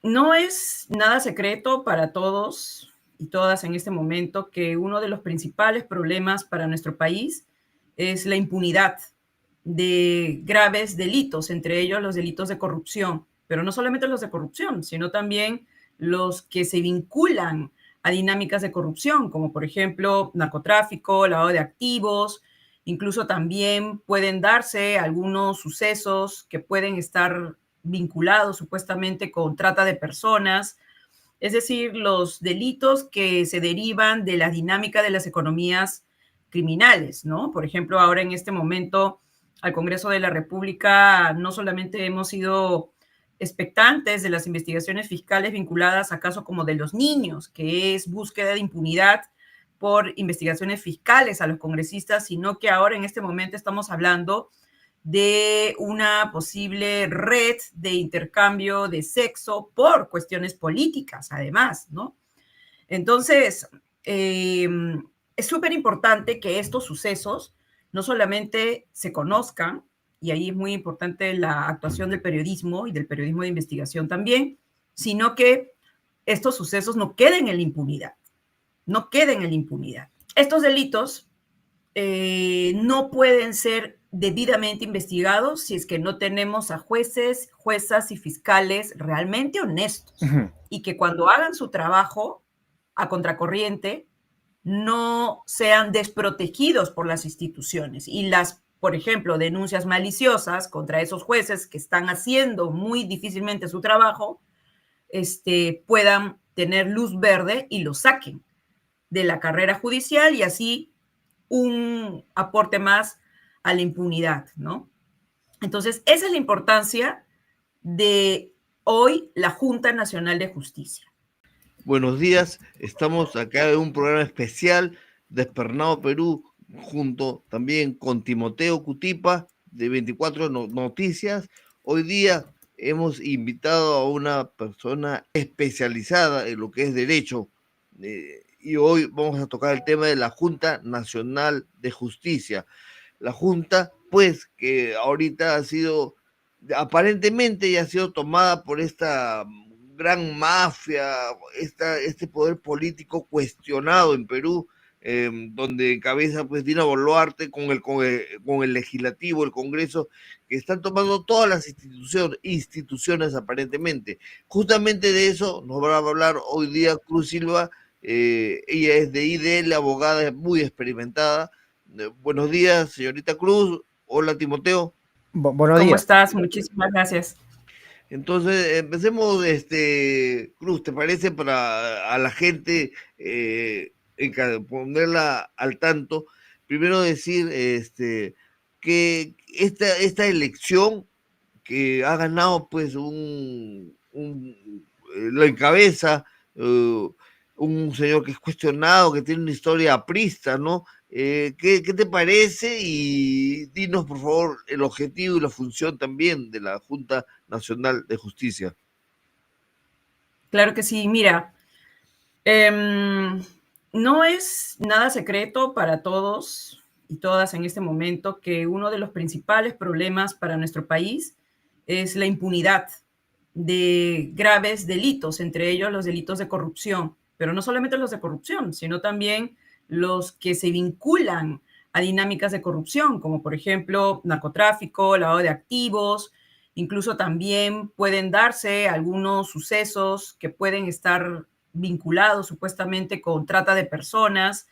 No es nada secreto para todos y todas en este momento que uno de los principales problemas para nuestro país es la impunidad de graves delitos, entre ellos los delitos de corrupción, pero no solamente los de corrupción, sino también los que se vinculan a dinámicas de corrupción, como por ejemplo narcotráfico, lavado de activos, incluso también pueden darse algunos sucesos que pueden estar vinculados supuestamente con trata de personas, es decir, los delitos que se derivan de la dinámica de las economías criminales, ¿no? Por ejemplo, ahora en este momento al Congreso de la República no solamente hemos sido expectantes de las investigaciones fiscales vinculadas a casos como de los niños, que es búsqueda de impunidad por investigaciones fiscales a los congresistas, sino que ahora en este momento estamos hablando de una posible red de intercambio de sexo por cuestiones políticas, además, ¿no? Entonces, eh, es súper importante que estos sucesos no solamente se conozcan, y ahí es muy importante la actuación del periodismo y del periodismo de investigación también, sino que estos sucesos no queden en la impunidad, no queden en la impunidad. Estos delitos no pueden ser debidamente investigados si es que no tenemos a jueces, juezas y fiscales realmente honestos Ujú. y que cuando hagan su trabajo a contracorriente no sean desprotegidos por las instituciones y las, por ejemplo, denuncias maliciosas contra esos jueces que están haciendo muy difícilmente su trabajo, puedan tener luz verde y lo saquen de la carrera judicial y así un aporte más a la impunidad, ¿no? Entonces, esa es la importancia de hoy la Junta Nacional de Justicia. Buenos días, estamos acá en un programa especial de Despernado Perú, junto también con Timoteo Cutipa de 24 Noticias. Hoy día hemos invitado a una persona especializada en lo que es derecho, y hoy vamos a tocar el tema de la Junta Nacional de Justicia. La Junta, pues, que ahorita ha sido, aparentemente ya ha sido tomada por esta gran mafia, este poder político cuestionado en Perú, donde encabeza pues Dina Boluarte con el legislativo, el Congreso, que están tomando todas las instituciones aparentemente. Justamente de eso nos va a hablar hoy día Cruz Silva. Ella es de IDL, abogada muy experimentada. Buenos días, señorita Cruz. Hola, Timoteo. Buenos ¿Cómo días. estás? Muchísimas gracias. Entonces, empecemos, Cruz, ¿te parece para a la gente ponerla al tanto? Primero decir, que esta elección que ha ganado, pues, lo encabeza un señor que es cuestionado, que tiene una historia aprista, ¿no? ¿Qué te parece? Y dinos, por favor, el objetivo y la función también de la Junta Nacional de Justicia. Claro que sí. Mira, eh, no es nada secreto para todos y todas en este momento que uno de los principales problemas para nuestro país es la impunidad de graves delitos, entre ellos los delitos de corrupción, pero no solamente los de corrupción, sino también los que se vinculan a dinámicas de corrupción, como por ejemplo narcotráfico, lavado de activos, incluso también pueden darse algunos sucesos que pueden estar vinculados supuestamente con trata de personas,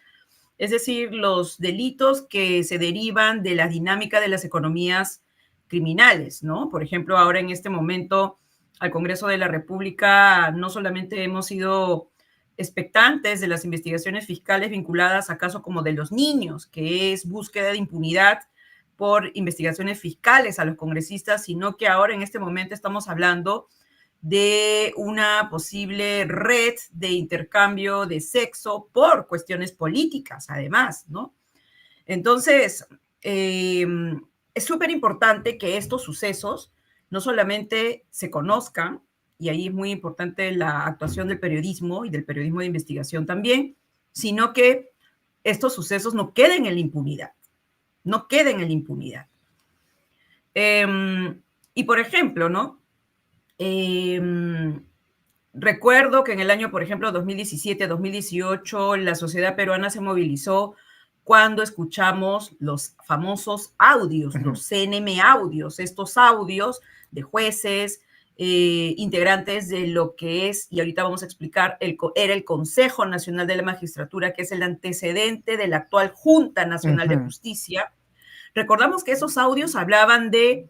es decir, los delitos que se derivan de la dinámica de las economías criminales, ¿no? Por ejemplo, ahora en este momento al Congreso de la República no solamente hemos sido expectantes de las investigaciones fiscales vinculadas a casos como de los niños, que es búsqueda de impunidad por investigaciones fiscales a los congresistas, sino que ahora en este momento estamos hablando de una posible red de intercambio de sexo por cuestiones políticas, además, ¿no? Entonces, eh, es súper importante que estos sucesos no solamente se conozcan, y ahí es muy importante la actuación del periodismo y del periodismo de investigación también, sino que estos sucesos no queden en la impunidad, no queden en la impunidad. Y por ejemplo, ¿no? Eh, Recuerdo que en el año, por ejemplo, 2017, 2018, la sociedad peruana se movilizó cuando escuchamos los famosos audios, los CNM audios, estos audios de jueces, integrantes de lo que es, y ahorita vamos a explicar, era el Consejo Nacional de la Magistratura, que es el antecedente de la actual Junta Nacional de Justicia. Recordamos que esos audios hablaban de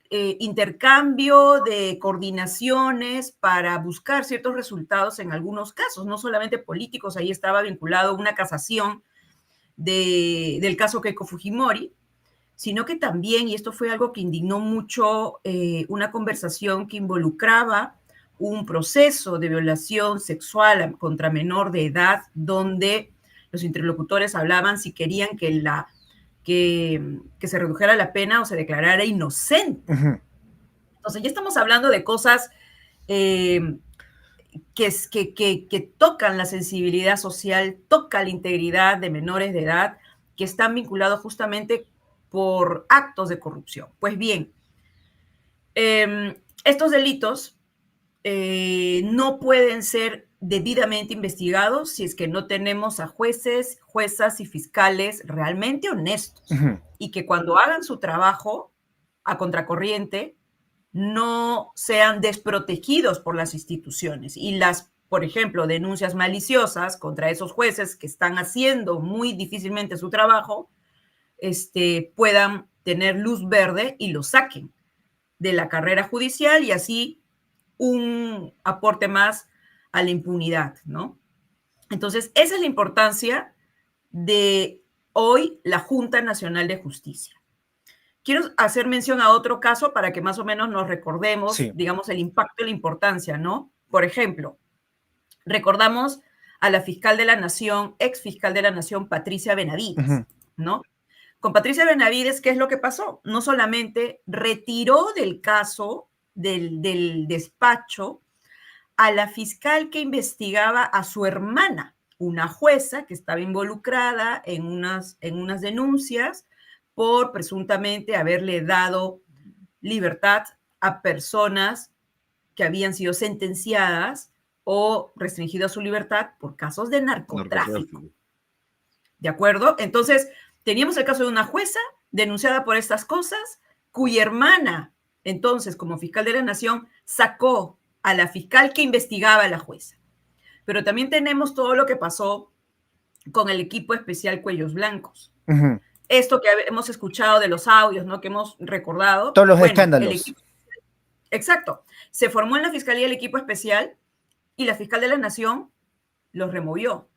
intercambio de coordinaciones para buscar ciertos resultados en algunos casos, no solamente políticos, ahí estaba vinculado una casación del caso Keiko Fujimori, sino que también, y esto fue algo que indignó mucho, una conversación que involucraba un proceso de violación sexual contra menor de edad, donde los interlocutores hablaban si querían que se redujera la pena o se declarara inocente. Entonces ya estamos hablando de cosas que tocan la sensibilidad social, tocan la integridad de menores de edad, que están vinculados justamente por actos de corrupción. Pues bien, estos delitos no pueden ser debidamente investigados si es que no tenemos a jueces, juezas y fiscales realmente honestos y que cuando hagan su trabajo a contracorriente no sean desprotegidos por las instituciones y las, por ejemplo, denuncias maliciosas contra esos jueces que están haciendo muy difícilmente su trabajo, puedan tener luz verde y lo saquen de la carrera judicial y así un aporte más a la impunidad, ¿no? Entonces, esa es la importancia de hoy la Junta Nacional de Justicia. Quiero hacer mención a otro caso para que más o menos nos recordemos, digamos, el impacto y la importancia, ¿no? Por ejemplo, recordamos a la fiscal de la Nación, ex fiscal de la Nación, Patricia Benavides, ¿no? Con Patricia Benavides, ¿qué es lo que pasó? No solamente retiró del caso, del despacho, a la fiscal que investigaba a su hermana, una jueza que estaba involucrada en unas denuncias por presuntamente haberle dado libertad a personas que habían sido sentenciadas o restringido su libertad por casos de narcotráfico. ¿De acuerdo? Entonces, teníamos el caso de una jueza denunciada por estas cosas, cuya hermana, entonces, como fiscal de la Nación, sacó a la fiscal que investigaba a la jueza. Pero también tenemos todo lo que pasó con el equipo especial Cuellos Blancos. Esto que hemos escuchado de los audios, ¿no? Que hemos recordado. Todos los escándalos. Exacto. Se formó en la Fiscalía el equipo especial y la fiscal de la Nación los removió.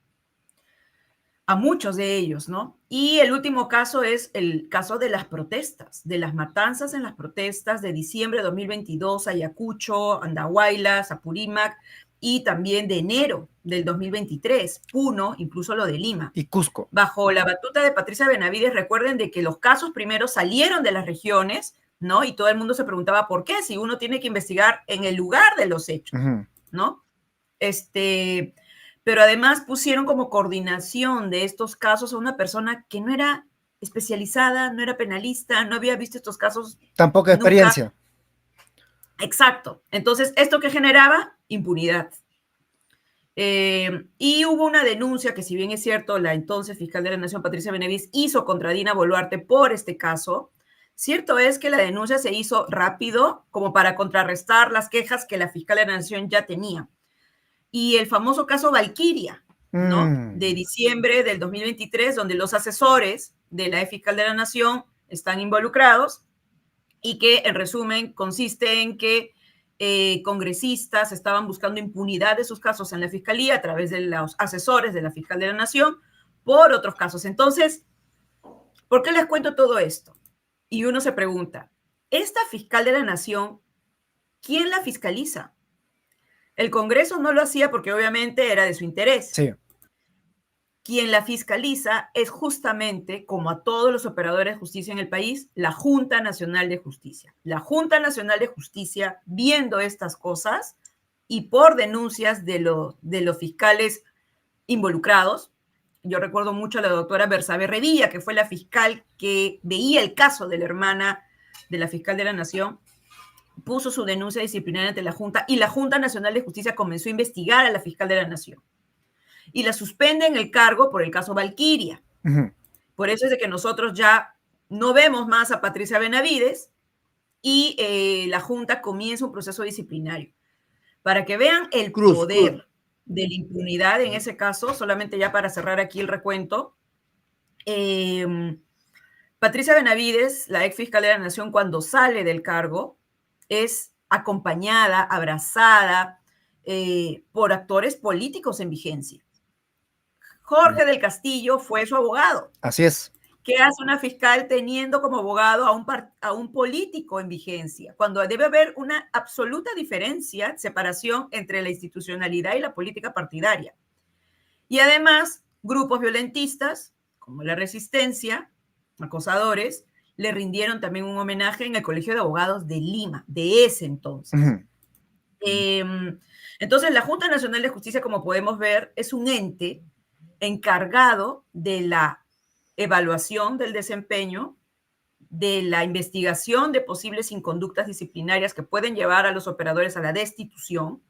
A muchos de ellos, ¿no? Y el último caso es el caso de las protestas, de las matanzas en las protestas de diciembre de 2022, Ayacucho, Andahuaylas, Apurímac, y también de enero del 2023, Puno, incluso lo de Lima. Y Cusco. Bajo la batuta de Patricia Benavides, recuerden de que los casos primero salieron de las regiones, ¿no? Y todo el mundo se preguntaba por qué, si uno tiene que investigar en el lugar de los hechos, ¿no? Pero además pusieron como coordinación de estos casos a una persona que no era especializada, no era penalista, no había visto estos casos. Tampoco experiencia. Exacto. Entonces, ¿esto qué generaba? Impunidad. Y hubo una denuncia que, si bien es cierto, la entonces fiscal de la Nación, Patricia Benavides, hizo contra Dina Boluarte por este caso. Cierto es que la denuncia se hizo rápido, como para contrarrestar las quejas que la fiscal de la Nación ya tenía. Y el famoso caso Valquiria, ¿no? De diciembre del 2023, donde los asesores de la fiscal de la Nación están involucrados y que, en resumen, consiste en que congresistas estaban buscando impunidad de sus casos en la fiscalía a través de los asesores de la fiscal de la Nación por otros casos. Entonces, ¿por qué les cuento todo esto? Y uno se pregunta, ¿esta fiscal de la Nación, quién la fiscaliza? El Congreso no lo hacía porque obviamente era de su interés. Sí. Quien la fiscaliza es justamente, como a todos los operadores de justicia en el país, la Junta Nacional de Justicia. La Junta Nacional de Justicia, viendo estas cosas y por denuncias de los fiscales involucrados, yo recuerdo mucho a la doctora Bersabe Revilla, que fue la fiscal que veía el caso de la hermana de la fiscal de la Nación, puso su denuncia disciplinaria ante la Junta y la Junta Nacional de Justicia comenzó a investigar a la fiscal de la Nación. Y la suspende en el cargo por el caso Valquiria. Por eso es de que nosotros ya no vemos más a Patricia Benavides y la Junta comienza un proceso disciplinario. Para que vean el poder de la impunidad en ese caso, solamente ya para cerrar aquí el recuento, Patricia Benavides, la ex fiscal de la Nación, cuando sale del cargo, es acompañada, abrazada por actores políticos en vigencia. Jorge del Castillo fue su abogado. Así es. ¿Qué hace una fiscal teniendo como abogado a un político en vigencia? Cuando debe haber una absoluta diferencia, separación entre la institucionalidad y la política partidaria. Y además, grupos violentistas, como la Resistencia, acosadores, le rindieron también un homenaje en el Colegio de Abogados de Lima, de ese entonces. Entonces, la Junta Nacional de Justicia, como podemos ver, es un ente encargado de la evaluación del desempeño, de la investigación de posibles inconductas disciplinarias que pueden llevar a los operadores a la destitución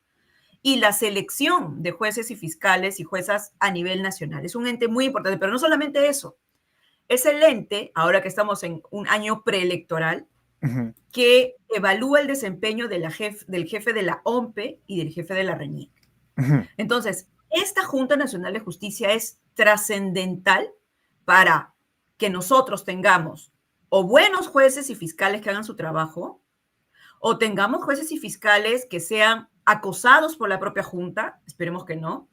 y la selección de jueces y fiscales y juezas a nivel nacional. Es un ente muy importante, pero no solamente eso. Es el ente, ahora que estamos en un año preelectoral, que evalúa el desempeño del jefe de la OMPE y del jefe de la RENIEC. Entonces, esta Junta Nacional de Justicia es trascendental para que nosotros tengamos o buenos jueces y fiscales que hagan su trabajo, o tengamos jueces y fiscales que sean acosados por la propia Junta, esperemos que no,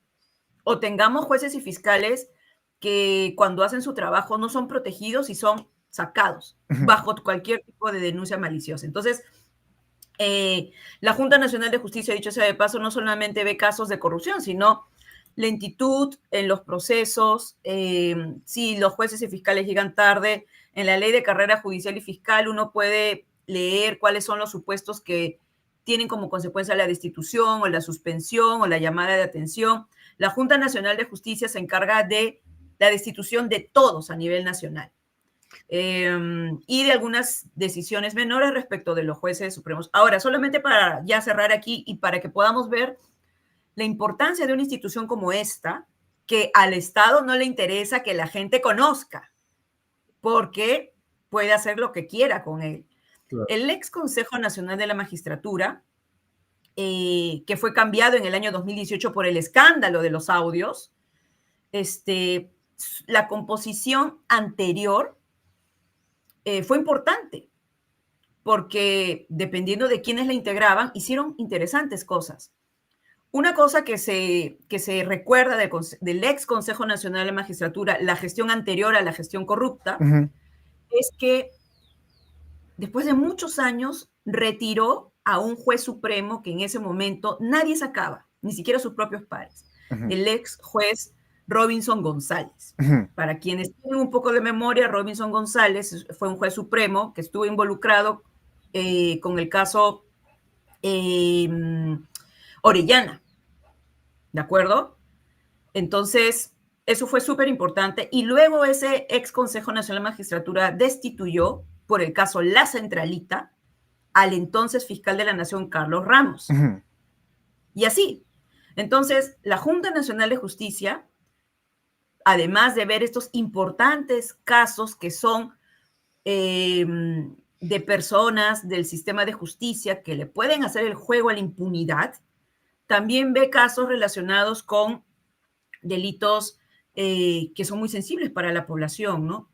o tengamos jueces y fiscales que cuando hacen su trabajo no son protegidos y son sacados bajo cualquier tipo de denuncia maliciosa. Entonces, la Junta Nacional de Justicia, dicho sea de paso, no solamente ve casos de corrupción, sino lentitud en los procesos, si los jueces y fiscales llegan tarde. En la ley de carrera judicial y fiscal uno puede leer cuáles son los supuestos que tienen como consecuencia la destitución o la suspensión o la llamada de atención. La Junta Nacional de Justicia se encarga de la destitución de todos a nivel nacional y de algunas decisiones menores respecto de los jueces supremos. Ahora, solamente para ya cerrar aquí y para que podamos ver la importancia de una institución como esta, que al Estado no le interesa que la gente conozca, porque puede hacer lo que quiera con él. Claro. El ex Consejo Nacional de la Magistratura, que fue cambiado en el año 2018 por el escándalo de los audios, la composición anterior fue importante, porque dependiendo de quiénes la integraban, hicieron interesantes cosas. Una cosa que se recuerda del ex Consejo Nacional de la Magistratura, la gestión anterior a la gestión corrupta, es que después de muchos años retiró a un juez supremo que en ese momento nadie sacaba, ni siquiera sus propios pares, el ex juez Robinson González. Para quienes tienen un poco de memoria, Robinson González fue un juez supremo que estuvo involucrado con el caso Orellana, ¿de acuerdo? Entonces, eso fue súper importante. Y luego ese ex Consejo Nacional de Magistratura destituyó, por el caso La Centralita, al entonces fiscal de la Nación, Carlos Ramos. Y así. Entonces, la Junta Nacional de Justicia, además de ver estos importantes casos que son de personas del sistema de justicia que le pueden hacer el juego a la impunidad, también ve casos relacionados con delitos que son muy sensibles para la población, ¿no?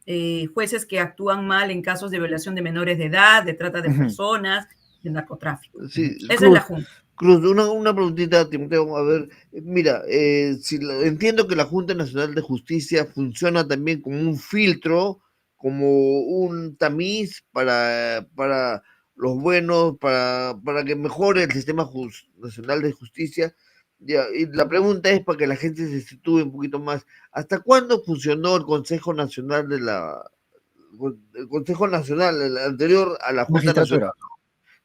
Jueces que actúan mal en casos de violación de menores de edad, de trata de personas, de narcotráfico. Sí, Esa Cruz, es la Junta. Cruz, una preguntita, Timoteo. A ver, mira, entiendo que la Junta Nacional de Justicia funciona también como un filtro, como un tamiz para los buenos, para que mejore el sistema nacional de justicia. Ya, y la pregunta es para que la gente se sitúe un poquito más. ¿Hasta cuándo funcionó el Consejo Nacional el Consejo Nacional, el anterior a la Junta Nacional?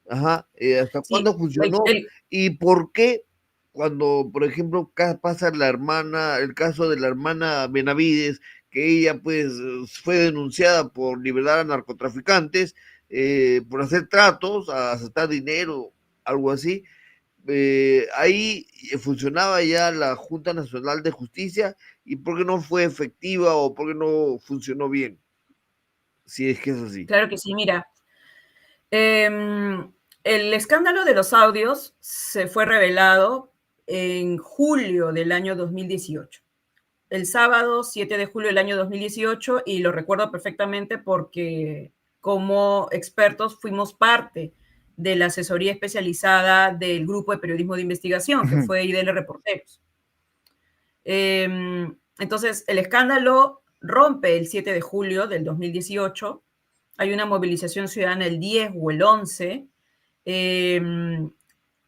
Ajá, ¿hasta cuándo funcionó? ¿Y por qué cuando, por ejemplo, pasa el caso de la hermana Benavides, que ella pues fue denunciada por liberar a narcotraficantes, por hacer tratos, a aceptar dinero, algo así. Ahí funcionaba ya la Junta Nacional de Justicia, y por qué no fue efectiva o por qué no funcionó bien, si es que es así. Claro que sí, mira. El escándalo de los audios se fue revelado en julio del año 2018. El sábado 7 de julio del año 2018, y lo recuerdo perfectamente porque como expertos fuimos parte de la asesoría especializada del grupo de periodismo de investigación, que fue IDL Reporteros. Entonces, el escándalo rompe el 7 de julio del 2018. Hay una movilización ciudadana el 10 o el 11.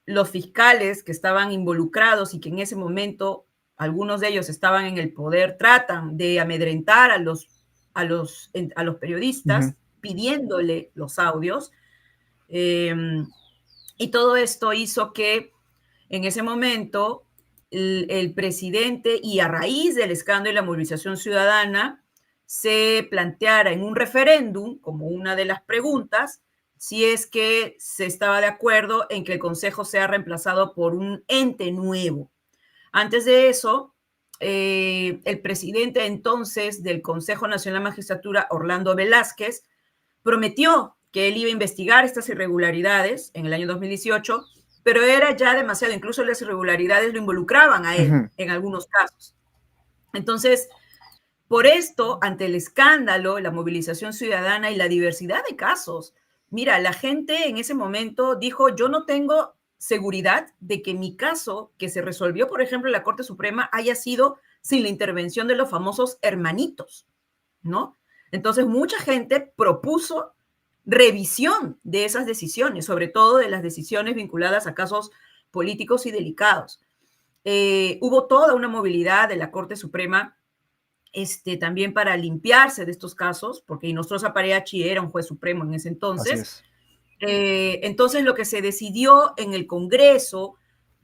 Los fiscales que estaban involucrados y que en ese momento algunos de ellos estaban en el poder tratan de amedrentar a los periodistas pidiéndole los audios. Y todo esto hizo que en ese momento el presidente, y a raíz del escándalo y la movilización ciudadana, se planteara en un referéndum como una de las preguntas si es que se estaba de acuerdo en que el Consejo sea reemplazado por un ente nuevo. Antes de eso, el presidente entonces del Consejo Nacional de Magistratura, Orlando Velázquez, prometió que él iba a investigar estas irregularidades en el año 2018, pero era ya demasiado, incluso las irregularidades lo involucraban a él en algunos casos. Entonces, por esto, ante el escándalo, la movilización ciudadana y la diversidad de casos, mira, la gente en ese momento dijo, yo no tengo seguridad de que mi caso, que se resolvió, por ejemplo, en la Corte Suprema, haya sido sin la intervención de los famosos hermanitos, ¿no? Entonces, mucha gente propuso revisión de esas decisiones, sobre todo de las decisiones vinculadas a casos políticos y delicados. Hubo toda una movilidad de la Corte Suprema también para limpiarse de estos casos, porque Inostroza Pareachi era un juez supremo en ese entonces. Entonces, lo que se decidió en el Congreso,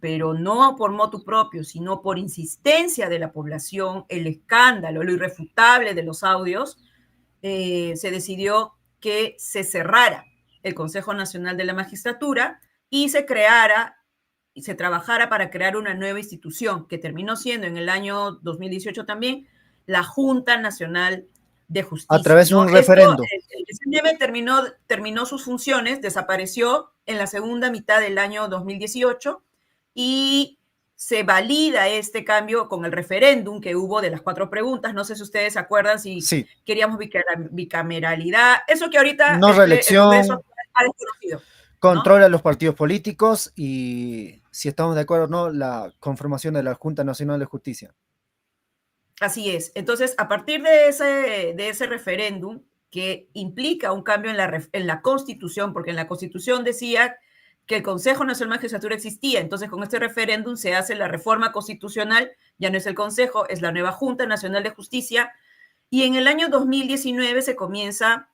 pero no por motu propio, sino por insistencia de la población, el escándalo, lo irrefutable de los audios, se decidió que se cerrara el Consejo Nacional de la Magistratura y se creara y se trabajara para crear una nueva institución que terminó siendo en el año 2018 también la Junta Nacional de Justicia. A través de un referendo. El SNM terminó sus funciones, desapareció en la segunda mitad del año 2018 y se valida este cambio con el referéndum que hubo de las 4 preguntas. No sé si ustedes se acuerdan si queríamos bicameralidad, eso que ahorita no reelección, el Congreso ha desconocido. Controla los partidos políticos y, si estamos de acuerdo o no, la conformación de la Junta Nacional de Justicia. Así es. Entonces, a partir de ese referéndum, que implica un cambio en la Constitución, porque en la Constitución decía que el Consejo Nacional de Magistratura existía. Entonces, con este referéndum se hace la reforma constitucional, ya no es el Consejo, es la nueva Junta Nacional de Justicia. Y en el año 2019 se comienza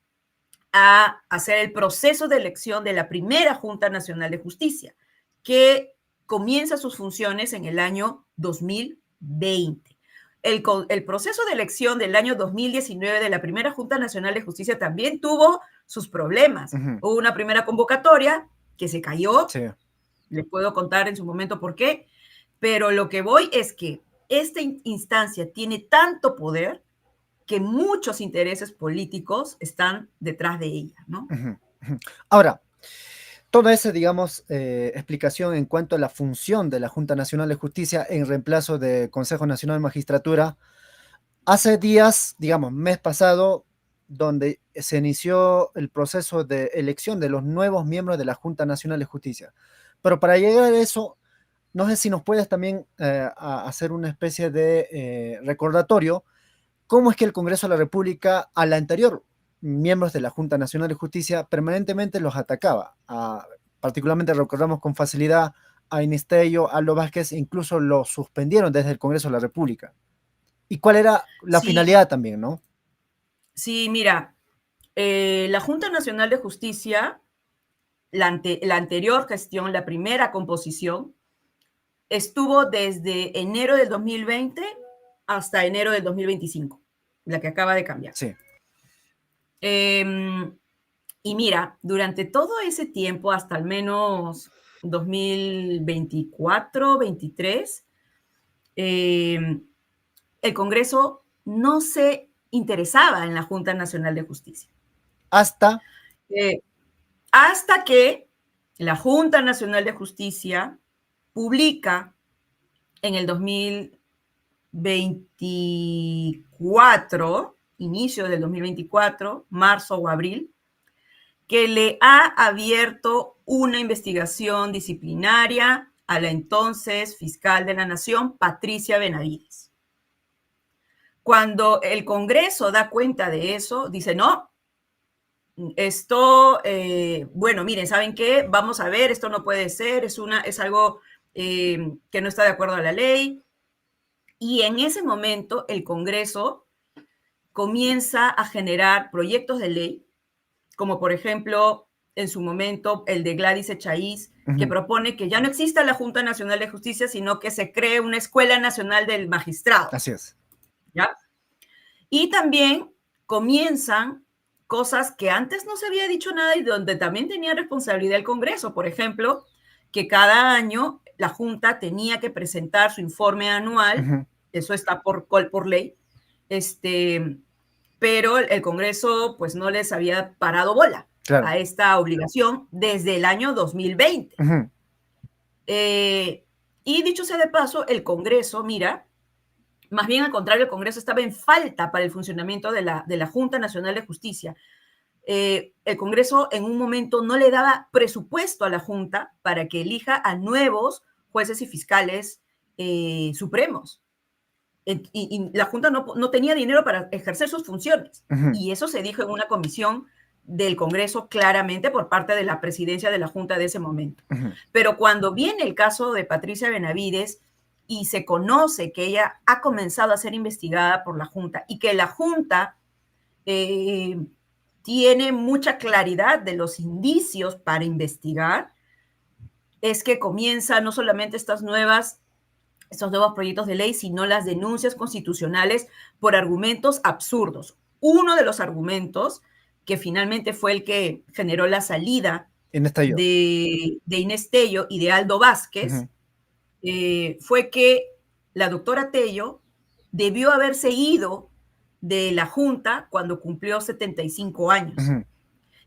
a hacer el proceso de elección de la primera Junta Nacional de Justicia, que comienza sus funciones en el año 2020. El proceso de elección del año 2019 de la primera Junta Nacional de Justicia también tuvo sus problemas. Hubo una primera convocatoria que se cayó. Les puedo contar en su momento por qué. Pero lo que voy es que esta instancia tiene tanto poder que muchos intereses políticos están detrás de ella, ¿no? Ahora, toda esa, digamos, explicación en cuanto a la función de la Junta Nacional de Justicia en reemplazo del Consejo Nacional de Magistratura, hace días, digamos, mes pasado, donde se inició el proceso de elección de los nuevos miembros de la Junta Nacional de Justicia. Pero para llegar a eso, no sé si nos puedes también hacer una especie de recordatorio. ¿Cómo es que el Congreso de la República, a la anterior miembros de la Junta Nacional de Justicia, permanentemente los atacaba? Particularmente recordamos con facilidad a Inistello, a Aldo Vázquez, incluso lo suspendieron desde el Congreso de la República. ¿Y cuál era la finalidad también, no? Sí, mira, la Junta Nacional de Justicia, la anterior gestión, la primera composición, estuvo desde enero del 2020 hasta enero del 2025, la que acaba de cambiar. Sí. Y mira, durante todo ese tiempo, hasta al menos 2024, 23, el Congreso no se interesaba en la Junta Nacional de Justicia. Hasta Hasta que la Junta Nacional de Justicia publica en el 2024, inicio del 2024, marzo o abril, que le ha abierto una investigación disciplinaria a la entonces fiscal de la Nación, Patricia Benavides. Cuando el Congreso da cuenta de eso, dice, no, esto, bueno, miren, ¿saben qué? Vamos a ver, esto no puede ser, es algo que no está de acuerdo a la ley. Y en ese momento el Congreso comienza a generar proyectos de ley, como por ejemplo, en su momento, el de Gladys Echaíz, que propone que ya no exista la Junta Nacional de Justicia, sino que se cree una Escuela Nacional del Magistrado. Así es. ¿Ya? Y también comienzan cosas que antes no se había dicho nada y donde también tenía responsabilidad el Congreso. Por ejemplo, que cada año la Junta tenía que presentar su informe anual, eso está por ley, pero el Congreso pues no les había parado bola a esta obligación desde el año 2020. Y dicho sea de paso, el Congreso, mira, más bien al contrario, el Congreso estaba en falta para el funcionamiento de la Junta Nacional de Justicia. El Congreso en un momento no le daba presupuesto a la Junta para que elija a nuevos jueces y fiscales supremos. Y la Junta no tenía dinero para ejercer sus funciones. Y eso se dijo en una comisión del Congreso claramente por parte de la presidencia de la Junta de ese momento. Pero cuando viene el caso de Patricia Benavides y se conoce que ella ha comenzado a ser investigada por la Junta y que la Junta tiene mucha claridad de los indicios para investigar, es que comienza no solamente estos nuevos proyectos de ley, sino las denuncias constitucionales por argumentos absurdos. Uno de los argumentos, que finalmente fue el que generó la salida de Inés Tello y de Aldo Vázquez, fue que la doctora Tello debió haberse ido de la Junta cuando cumplió 75 años.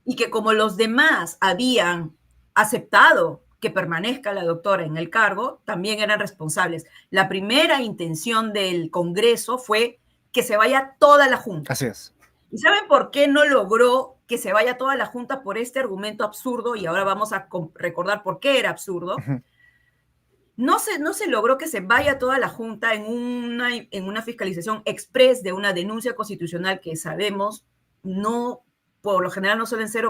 Y que como los demás habían aceptado que permanezca la doctora en el cargo, también eran responsables. La primera intención del Congreso fue que se vaya toda la Junta. Así es. ¿Y saben por qué no logró que se vaya toda la Junta? Por este argumento absurdo, y ahora vamos a recordar por qué era absurdo. No se logró que se vaya toda la Junta en una fiscalización express de una denuncia constitucional que sabemos por lo general no suelen ser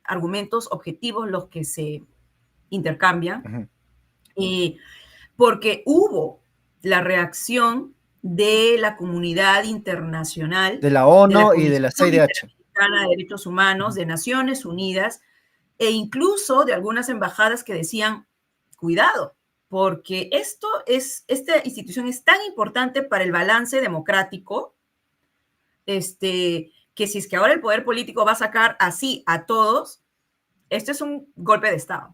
argumentos objetivos los que se intercambian, porque hubo la reacción de la comunidad internacional, de la ONU y de la CIDH, de Derechos Humanos, de Naciones Unidas, e incluso de algunas embajadas que decían, cuidado, porque esta institución es tan importante para el balance democrático, que si es que ahora el poder político va a sacar así a todos, esto es un golpe de Estado,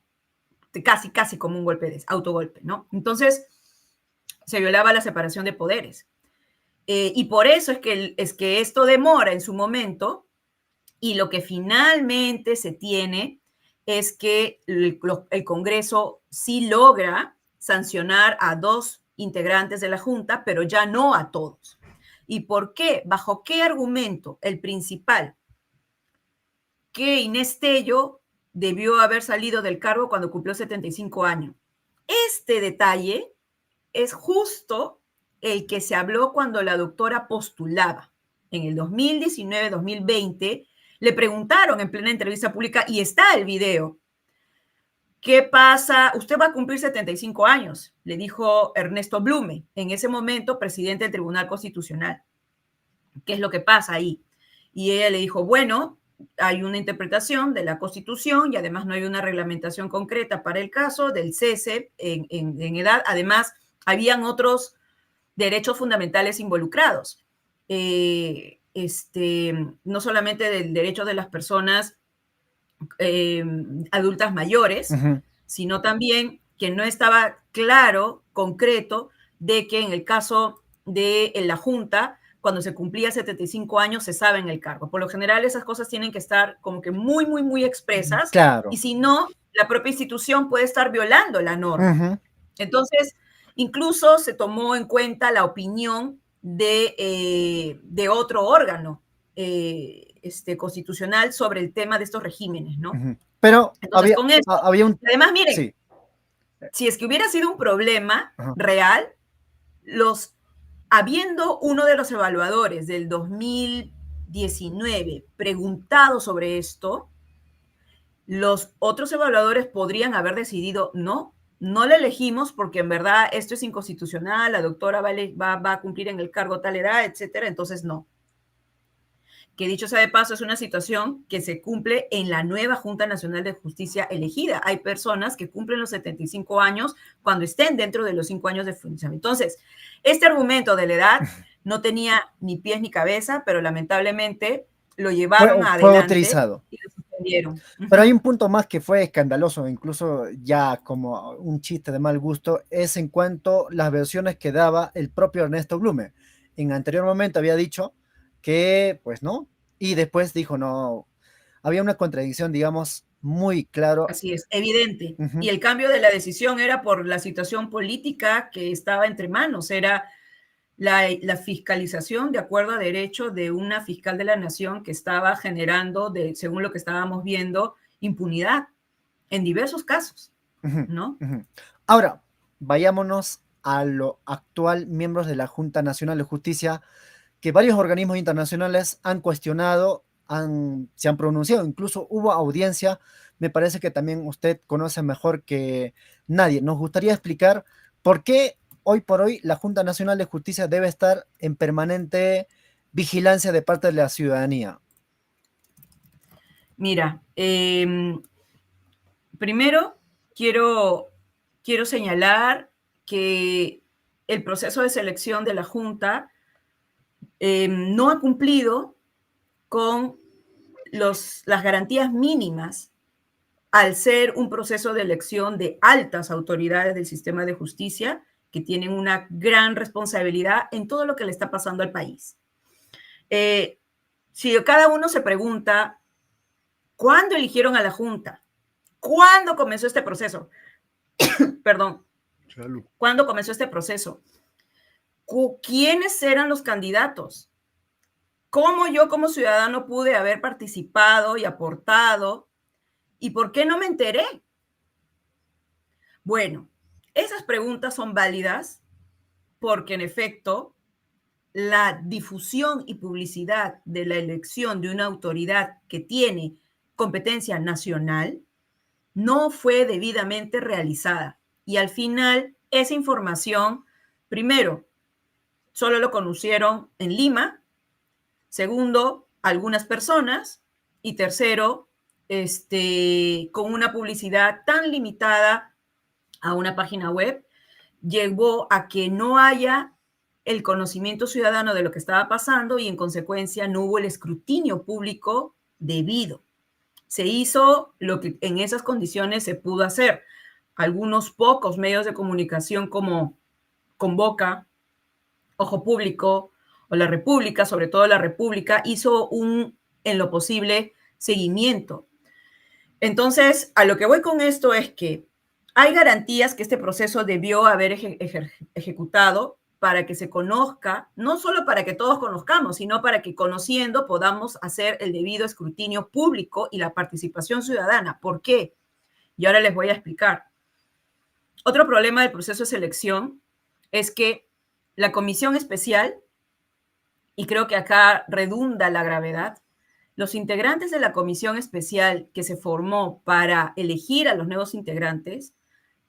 casi como un golpe de autogolpe, ¿no? Entonces, se violaba la separación de poderes. Y por eso es que esto demora en su momento, y lo que finalmente se tiene es que el Congreso sí logra sancionar a 2 integrantes de la Junta, pero ya no a todos. ¿Y por qué? ¿Bajo qué argumento? El principal, que Inés Tello debió haber salido del cargo cuando cumplió 75 años. Este detalle es justo el que se habló cuando la doctora postulaba. En el 2019-2020 le preguntaron en plena entrevista pública, y está el video, ¿qué pasa? Usted va a cumplir 75 años, le dijo Ernesto Blume, en ese momento presidente del Tribunal Constitucional. ¿Qué es lo que pasa ahí? Y ella le dijo, bueno, hay una interpretación de la Constitución y además no hay una reglamentación concreta para el caso del cese en edad. Además, habían otros derechos fundamentales involucrados. No solamente del derecho de las personas adultas mayores, sino también que no estaba claro, concreto, de que en el caso de la Junta, cuando se cumplía 75 años, cesaba en el cargo. Por lo general, esas cosas tienen que estar como que muy, muy, muy expresas. Claro. Y si no, la propia institución puede estar violando la norma. Entonces, incluso se tomó en cuenta la opinión de otro órgano constitucional sobre el tema de estos regímenes, ¿no? Pero entonces, con eso, había un... Además, miren, sí. Si es que hubiera sido un problema real, habiendo uno de los evaluadores del 2019 preguntado sobre esto, los otros evaluadores podrían haber decidido, no la elegimos porque en verdad esto es inconstitucional, la doctora va a cumplir en el cargo tal edad, etcétera, entonces no. Que dicho sea de paso, es una situación que se cumple en la nueva Junta Nacional de Justicia elegida. Hay personas que cumplen los 75 años cuando estén dentro de los 5 años de funcionamiento. Entonces, este argumento de la edad no tenía ni pies ni cabeza, pero lamentablemente lo llevaron adelante. Fue utilizado. Y lo suspendieron. Pero hay un punto más que fue escandaloso, incluso ya como un chiste de mal gusto, es en cuanto a las versiones que daba el propio Ernesto Blume. En anterior momento había dicho que, pues no, y después dijo no. Había una contradicción, digamos, muy claro. Así es, evidente. Y el cambio de la decisión era por la situación política que estaba entre manos, era la fiscalización de acuerdo a derecho de una fiscal de la nación que estaba generando, según lo que estábamos viendo, impunidad en diversos casos, ¿no? Ahora, vayámonos a lo actual miembros de la Junta Nacional de Justicia, que varios organismos internacionales han cuestionado, se han pronunciado, incluso hubo audiencia. Me parece que también usted conoce mejor que nadie. Nos gustaría explicar por qué hoy por hoy la Junta Nacional de Justicia debe estar en permanente vigilancia de parte de la ciudadanía. Mira, primero quiero señalar que el proceso de selección de la Junta no ha cumplido con las garantías mínimas al ser un proceso de elección de altas autoridades del sistema de justicia que tienen una gran responsabilidad en todo lo que le está pasando al país. Si cada uno se pregunta, ¿cuándo eligieron a la Junta? ¿Cuándo comenzó este proceso? Perdón. Salud. ¿Cuándo comenzó este proceso? ¿Quiénes eran los candidatos? ¿Cómo yo como ciudadano pude haber participado y aportado? ¿Y por qué no me enteré? Bueno, esas preguntas son válidas porque en efecto la difusión y publicidad de la elección de una autoridad que tiene competencia nacional no fue debidamente realizada. Y al final esa información, primero, solo lo conocieron en Lima. Segundo, algunas personas. Y tercero, con una publicidad tan limitada a una página web, llevó a que no haya el conocimiento ciudadano de lo que estaba pasando y en consecuencia no hubo el escrutinio público debido. Se hizo lo que en esas condiciones se pudo hacer. Algunos pocos medios de comunicación como Convoca, Ojo Público o La República, sobre todo La República, hizo en lo posible, seguimiento. Entonces, a lo que voy con esto es que hay garantías que este proceso debió haber ejecutado para que se conozca, no solo para que todos conozcamos, sino para que conociendo podamos hacer el debido escrutinio público y la participación ciudadana. ¿Por qué? Y ahora les voy a explicar. Otro problema del proceso de selección es que la comisión especial, y creo que acá redunda la gravedad, los integrantes de la comisión especial que se formó para elegir a los nuevos integrantes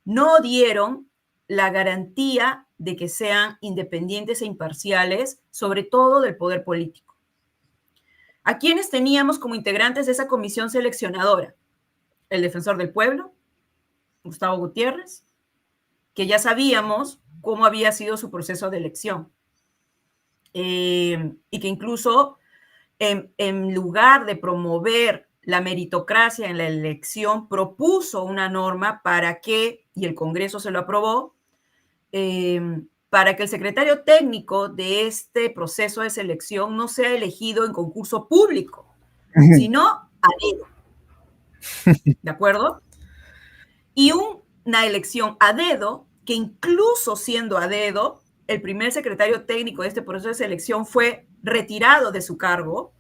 no dieron la garantía de que sean independientes e imparciales, sobre todo del poder político. ¿A quiénes teníamos como integrantes de esa comisión seleccionadora? El defensor del pueblo, Gustavo Gutiérrez, que ya sabíamos cómo había sido su proceso de elección. Y que incluso en lugar de promover la meritocracia en la elección, propuso una norma para que, y el Congreso se lo aprobó, para que el secretario técnico de este proceso de selección no sea elegido en concurso público, sino a dedo. ¿De acuerdo? Y una elección a dedo, que incluso siendo a dedo, el primer secretario técnico de este proceso de selección fue retirado de su cargo.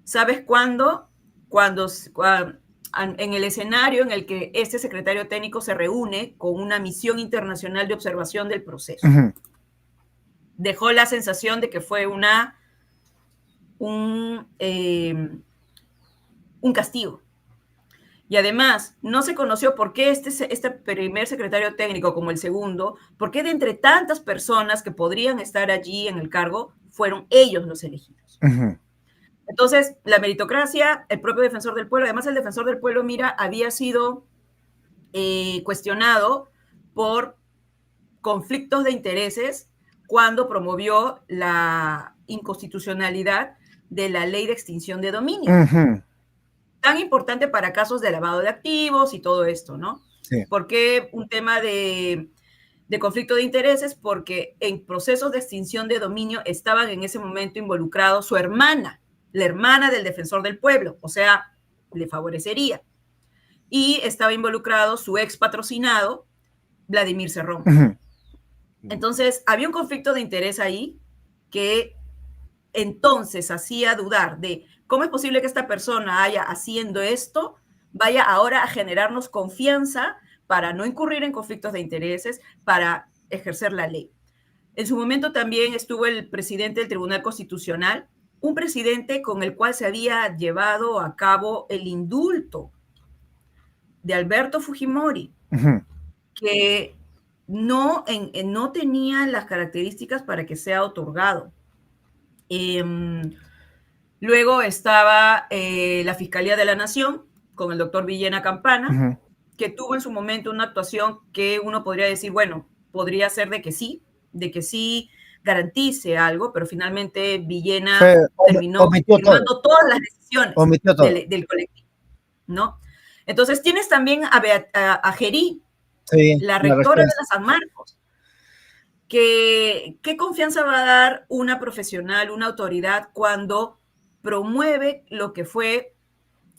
¿Sabes cuándo? Cuando en el escenario en el que este secretario técnico se reúne con una misión internacional de observación del proceso. Dejó la sensación de que fue un castigo. Y además, no se conoció por qué este primer secretario técnico, como el segundo, por qué de entre tantas personas que podrían estar allí en el cargo, fueron ellos los elegidos. Entonces, la meritocracia, el propio defensor del pueblo, además el defensor del pueblo, mira, había sido cuestionado por conflictos de intereses cuando promovió la inconstitucionalidad de la ley de extinción de dominio. Tan importante para casos de lavado de activos y todo esto, ¿no? Sí. ¿Por qué un tema de conflicto de intereses? Porque en procesos de extinción de dominio estaban en ese momento involucrados su hermana, la hermana del defensor del pueblo, o sea, le favorecería. Y estaba involucrado su ex patrocinado, Vladimir Cerrón. Entonces, había un conflicto de interés ahí que entonces hacía dudar de cómo es posible que esta persona haciendo esto, vaya ahora a generarnos confianza para no incurrir en conflictos de intereses, para ejercer la ley. En su momento también estuvo el presidente del Tribunal Constitucional, un presidente con el cual se había llevado a cabo el indulto de Alberto Fujimori, que no tenía las características para que sea otorgado. Luego estaba la Fiscalía de la Nación con el doctor Villena Campana, que tuvo en su momento una actuación que uno podría decir, bueno, podría ser de que sí garantice algo, pero finalmente Villena terminó firmando todas las decisiones del colectivo, ¿no? Entonces tienes también a Gerí, la rectora de la San Marcos, que ¿qué confianza va a dar una profesional, una autoridad cuando promueve lo que fue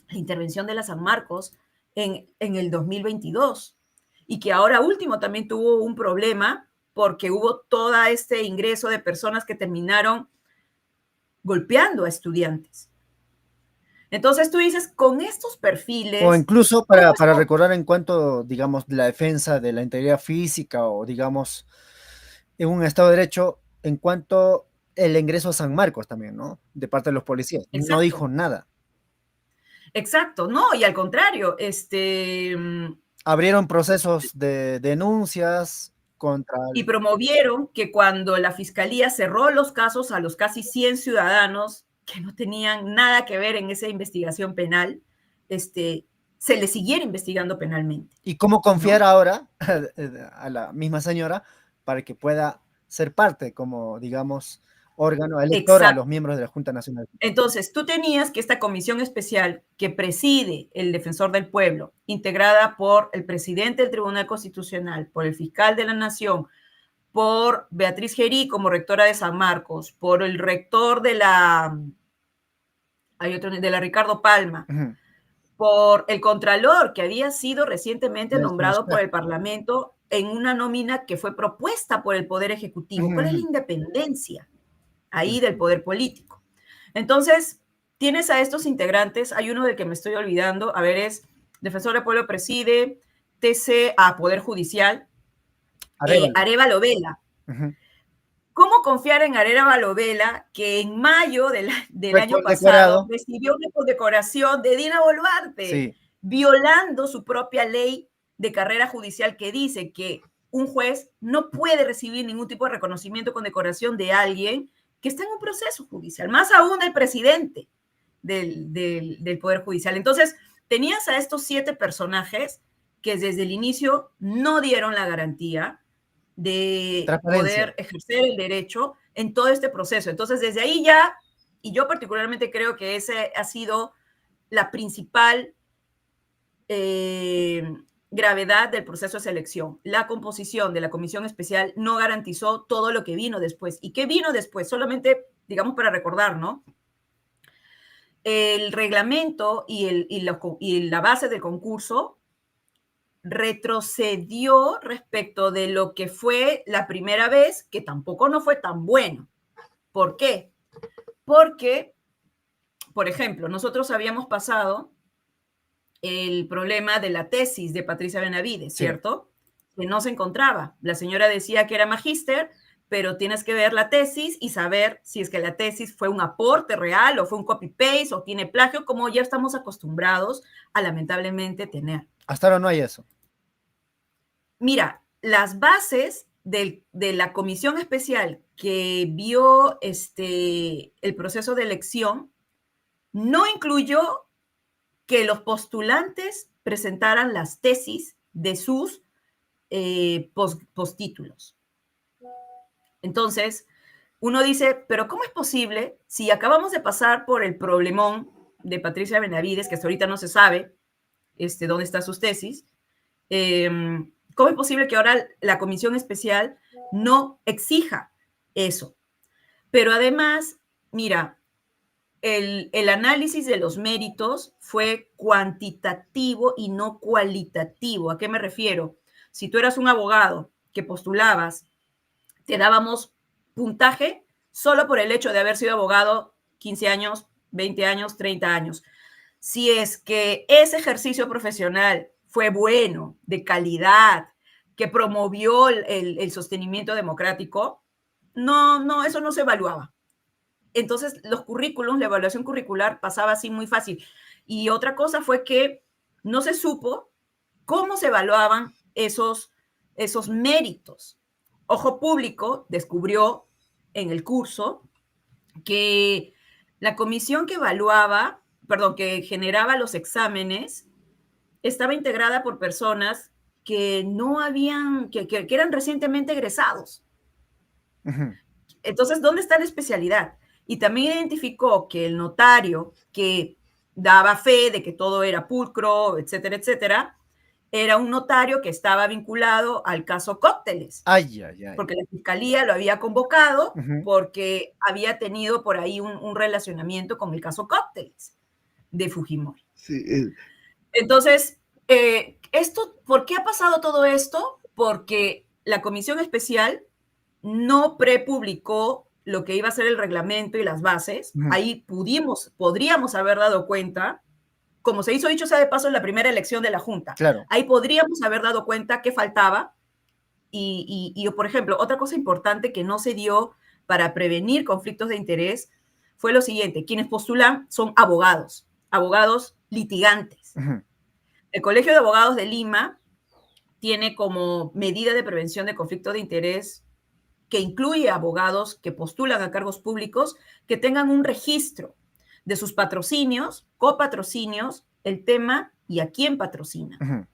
la intervención de la San Marcos en el 2022 y que ahora último también tuvo un problema porque hubo todo este ingreso de personas que terminaron golpeando a estudiantes? Entonces tú dices, con estos perfiles... O incluso para recordar en cuanto, digamos, la defensa de la integridad física o, digamos, en un Estado de Derecho, en cuanto el ingreso a San Marcos también, ¿no? De parte de los policías. Exacto. No dijo nada. Exacto, no, y al contrario, abrieron procesos de denuncias contra... Y promovieron que cuando la fiscalía cerró los casos a los casi 100 ciudadanos que no tenían nada que ver en esa investigación penal, se le siguiera investigando penalmente. ¿Y cómo confiar, ¿no?, ahora a la misma señora para que pueda ser parte como, digamos, órgano elector a los miembros de la Junta Nacional? Entonces, tú tenías que esta comisión especial que preside el defensor del pueblo, integrada por el presidente del Tribunal Constitucional, por el fiscal de la Nación, por Beatriz Gerí como rectora de San Marcos, por el rector de la Ricardo Palma, por el contralor que había sido recientemente nombrado por el Parlamento en una nómina que fue propuesta por el Poder Ejecutivo. ¿Cuál es la independencia ahí del poder político? Entonces, tienes a estos integrantes, hay uno del que me estoy olvidando, a ver, es Defensor del Pueblo preside, TC a Poder Judicial, Arévalo Vela. ¿Cómo confiar en Arévalo Vela, que en mayo del año pasado recibió una condecoración de Dina Boluarte, violando su propia ley de carrera judicial que dice que un juez no puede recibir ningún tipo de reconocimiento o condecoración de alguien que está en un proceso judicial, más aún del presidente del Poder Judicial? Entonces, tenías a estos 7 personajes que desde el inicio no dieron la garantía de poder ejercer el derecho en todo este proceso. Entonces, desde ahí ya, y yo particularmente creo que ese ha sido la principal gravedad del proceso de selección. La composición de la comisión especial no garantizó todo lo que vino después. ¿Y qué vino después? Solamente, digamos, para recordar, ¿no? El reglamento y la base del concurso retrocedió respecto de lo que fue la primera vez, que tampoco no fue tan bueno. ¿Por qué? Porque, por ejemplo, nosotros habíamos pasado el problema de la tesis de Patricia Benavides, ¿cierto? Sí. Que no se encontraba. La señora decía que era magíster, pero tienes que ver la tesis y saber si es que la tesis fue un aporte real o fue un copy-paste o tiene plagio, como ya estamos acostumbrados a lamentablemente tener. Hasta ahora no hay eso. Mira, las bases de la comisión especial que vio el proceso de elección no incluyó que los postulantes presentaran las tesis de sus postítulos. Entonces, uno dice, pero ¿cómo es posible si acabamos de pasar por el problemón de Patricia Benavides, que hasta ahorita no se sabe dónde están sus tesis? ¿Cómo es posible que ahora la comisión especial no exija eso? Pero además, mira, el análisis de los méritos fue cuantitativo y no cualitativo. ¿A qué me refiero? Si tú eras un abogado que postulabas, te dábamos puntaje solo por el hecho de haber sido abogado 15 años, 20 años, 30 años. Si es que ese ejercicio profesional fue bueno, de calidad, que promovió el sostenimiento democrático, no, eso no se evaluaba. Entonces, los currículums, la evaluación curricular pasaba así muy fácil. Y otra cosa fue que no se supo cómo se evaluaban esos méritos. Ojo Público descubrió en el curso que la comisión que evaluaba, que generaba los exámenes, estaba integrada por personas que no habían, que eran recientemente egresados. Uh-huh. Entonces, ¿dónde está la especialidad? Y también identificó que el notario que daba fe de que todo era pulcro, etcétera, etcétera, era un notario que estaba vinculado al caso Cócteles. Ay. Porque la fiscalía lo había convocado porque había tenido por ahí un relacionamiento con el caso Cócteles de Fujimori. Sí. Entonces, ¿por qué ha pasado todo esto? Porque la comisión especial no prepublicó lo que iba a ser el reglamento y las bases. Ahí podríamos haber dado cuenta, como se hizo dicho sea de paso en la primera elección de la Junta. Claro. Ahí podríamos haber dado cuenta qué faltaba. Y, por ejemplo, otra cosa importante que no se dio para prevenir conflictos de interés fue lo siguiente: quienes postulan son abogados litigantes. El Colegio de Abogados de Lima tiene como medida de prevención de conflicto de interés, que incluye abogados que postulan a cargos públicos, que tengan un registro de sus patrocinios, copatrocinios, el tema y a quién patrocina.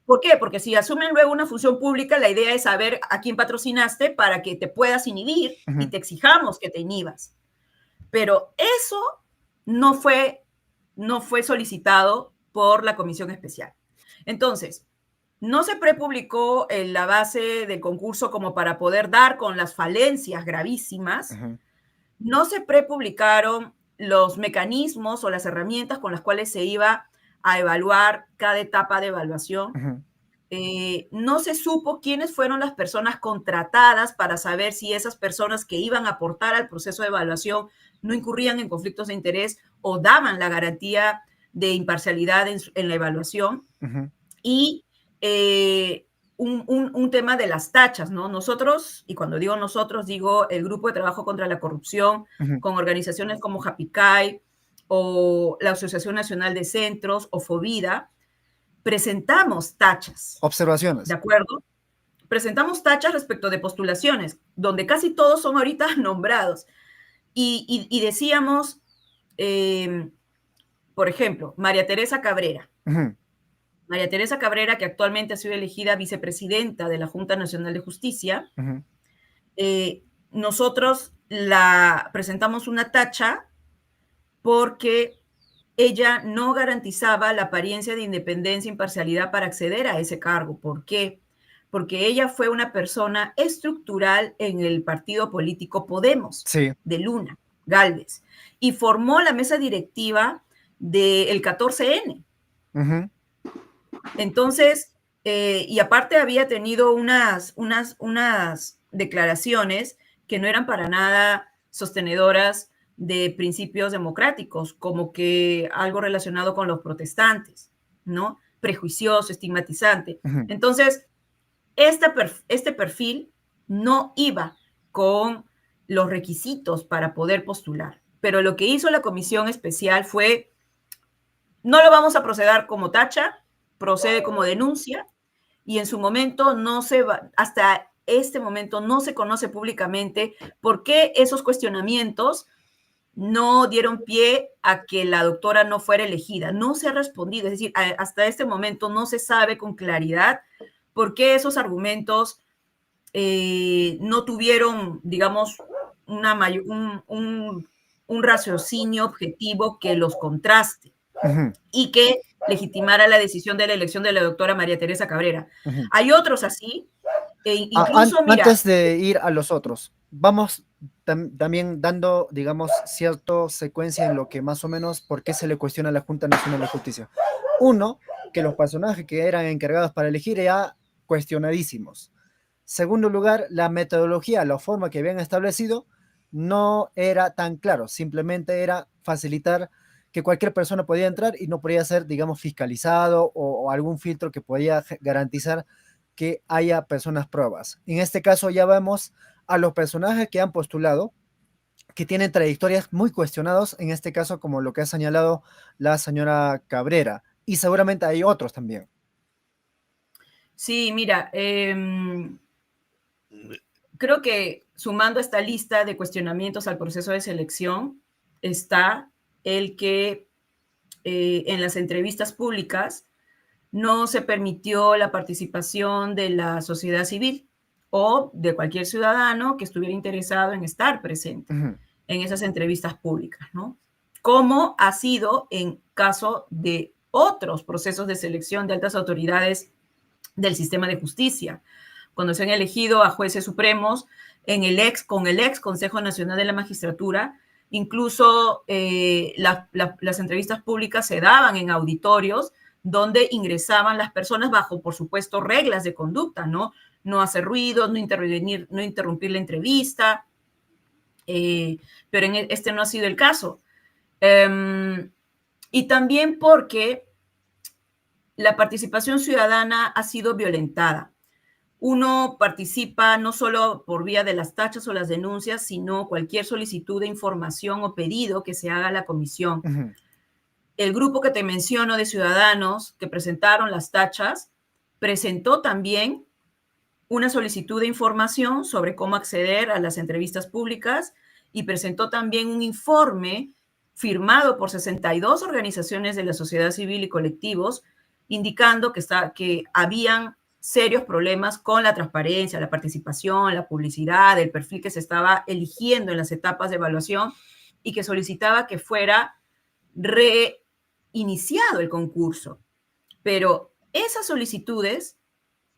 ¿Por qué? Porque si asumen luego una función pública, la idea es saber a quién patrocinaste para que te puedas inhibir y te exijamos que te inhibas. Pero eso no fue solicitado por la comisión especial. Entonces, no se prepublicó en la base del concurso como para poder dar con las falencias gravísimas. No se prepublicaron los mecanismos o las herramientas con las cuales se iba a evaluar cada etapa de evaluación. No se supo quiénes fueron las personas contratadas para saber si esas personas que iban a aportar al proceso de evaluación no incurrían en conflictos de interés o daban la garantía de imparcialidad en la evaluación. Y un tema de las tachas, ¿no? Nosotros, y cuando digo nosotros, digo el Grupo de Trabajo contra la Corrupción, con organizaciones como Japicay o la Asociación Nacional de Centros o FOVIDA, presentamos tachas. Observaciones. ¿De acuerdo? Presentamos tachas respecto de postulaciones, donde casi todos son ahorita nombrados. Y decíamos, por ejemplo, María Teresa Cabrera. María Teresa Cabrera, que actualmente ha sido elegida vicepresidenta de la Junta Nacional de Justicia, nosotros la presentamos una tacha porque ella no garantizaba la apariencia de independencia e imparcialidad para acceder a ese cargo. ¿Por qué? Porque ella fue una persona estructural en el partido político Podemos, Sí. de Luna Gálvez, y formó la mesa directiva del 14N. Ujú. Entonces, y aparte había tenido unas declaraciones que no eran para nada sostenedoras de principios democráticos, como que algo relacionado con los protestantes, ¿no? Prejuicioso, estigmatizante. Ujú. Entonces, este perfil no iba con los requisitos para poder postular. Pero lo que hizo la comisión especial fue, no lo vamos a proceder como tacha, procede como denuncia, y en su momento no se va, hasta este momento no se conoce públicamente por qué esos cuestionamientos no dieron pie a que la doctora no fuera elegida. No se ha respondido, es decir, hasta este momento no se sabe con claridad por qué esos argumentos no tuvieron, digamos, un raciocinio objetivo que los contraste Ujú. y que legitimara la decisión de la elección de la doctora María Teresa Cabrera. Ujú. Hay otros así, incluso, mira, Antes de ir a los otros, vamos también dando, digamos, cierta secuencia en lo que más o menos por qué se le cuestiona a la Junta Nacional de Justicia. Uno, que los personajes que eran encargados para elegir ya cuestionadísimos. Segundo lugar, la metodología, la forma que habían establecido no era tan claro, simplemente era facilitar que cualquier persona podía entrar y no podía ser, digamos, fiscalizado o algún filtro que podía garantizar que haya personas pruebas. En este caso ya vemos a los personajes que han postulado, que tienen trayectorias muy cuestionadas, en este caso como lo que ha señalado la señora Cabrera, y seguramente hay otros también. sí, mira, creo que sumando esta lista de cuestionamientos al proceso de selección está el que en las entrevistas públicas no se permitió la participación de la sociedad civil o de cualquier ciudadano que estuviera interesado en estar presente Ujú. en esas entrevistas públicas, ¿no? Como ha sido en caso de otros procesos de selección de altas autoridades del sistema de justicia, cuando se han elegido a jueces supremos con el ex Consejo Nacional de la Magistratura, incluso las entrevistas públicas se daban en auditorios donde ingresaban las personas bajo, por supuesto, reglas de conducta, ¿no? No hacer ruido, no intervenir, no interrumpir la entrevista, pero este no ha sido el caso. Y también porque la participación ciudadana ha sido violentada. Uno participa no solo por vía de las tachas o las denuncias, sino cualquier solicitud de información o pedido que se haga a la comisión. Ujú. El grupo que te menciono de ciudadanos que presentaron las tachas presentó también una solicitud de información sobre cómo acceder a las entrevistas públicas y presentó también un informe firmado por 62 organizaciones de la sociedad civil y colectivos, indicando que habían serios problemas con la transparencia, la participación, la publicidad, el perfil que se estaba eligiendo en las etapas de evaluación y que solicitaba que fuera reiniciado el concurso. Pero esas solicitudes,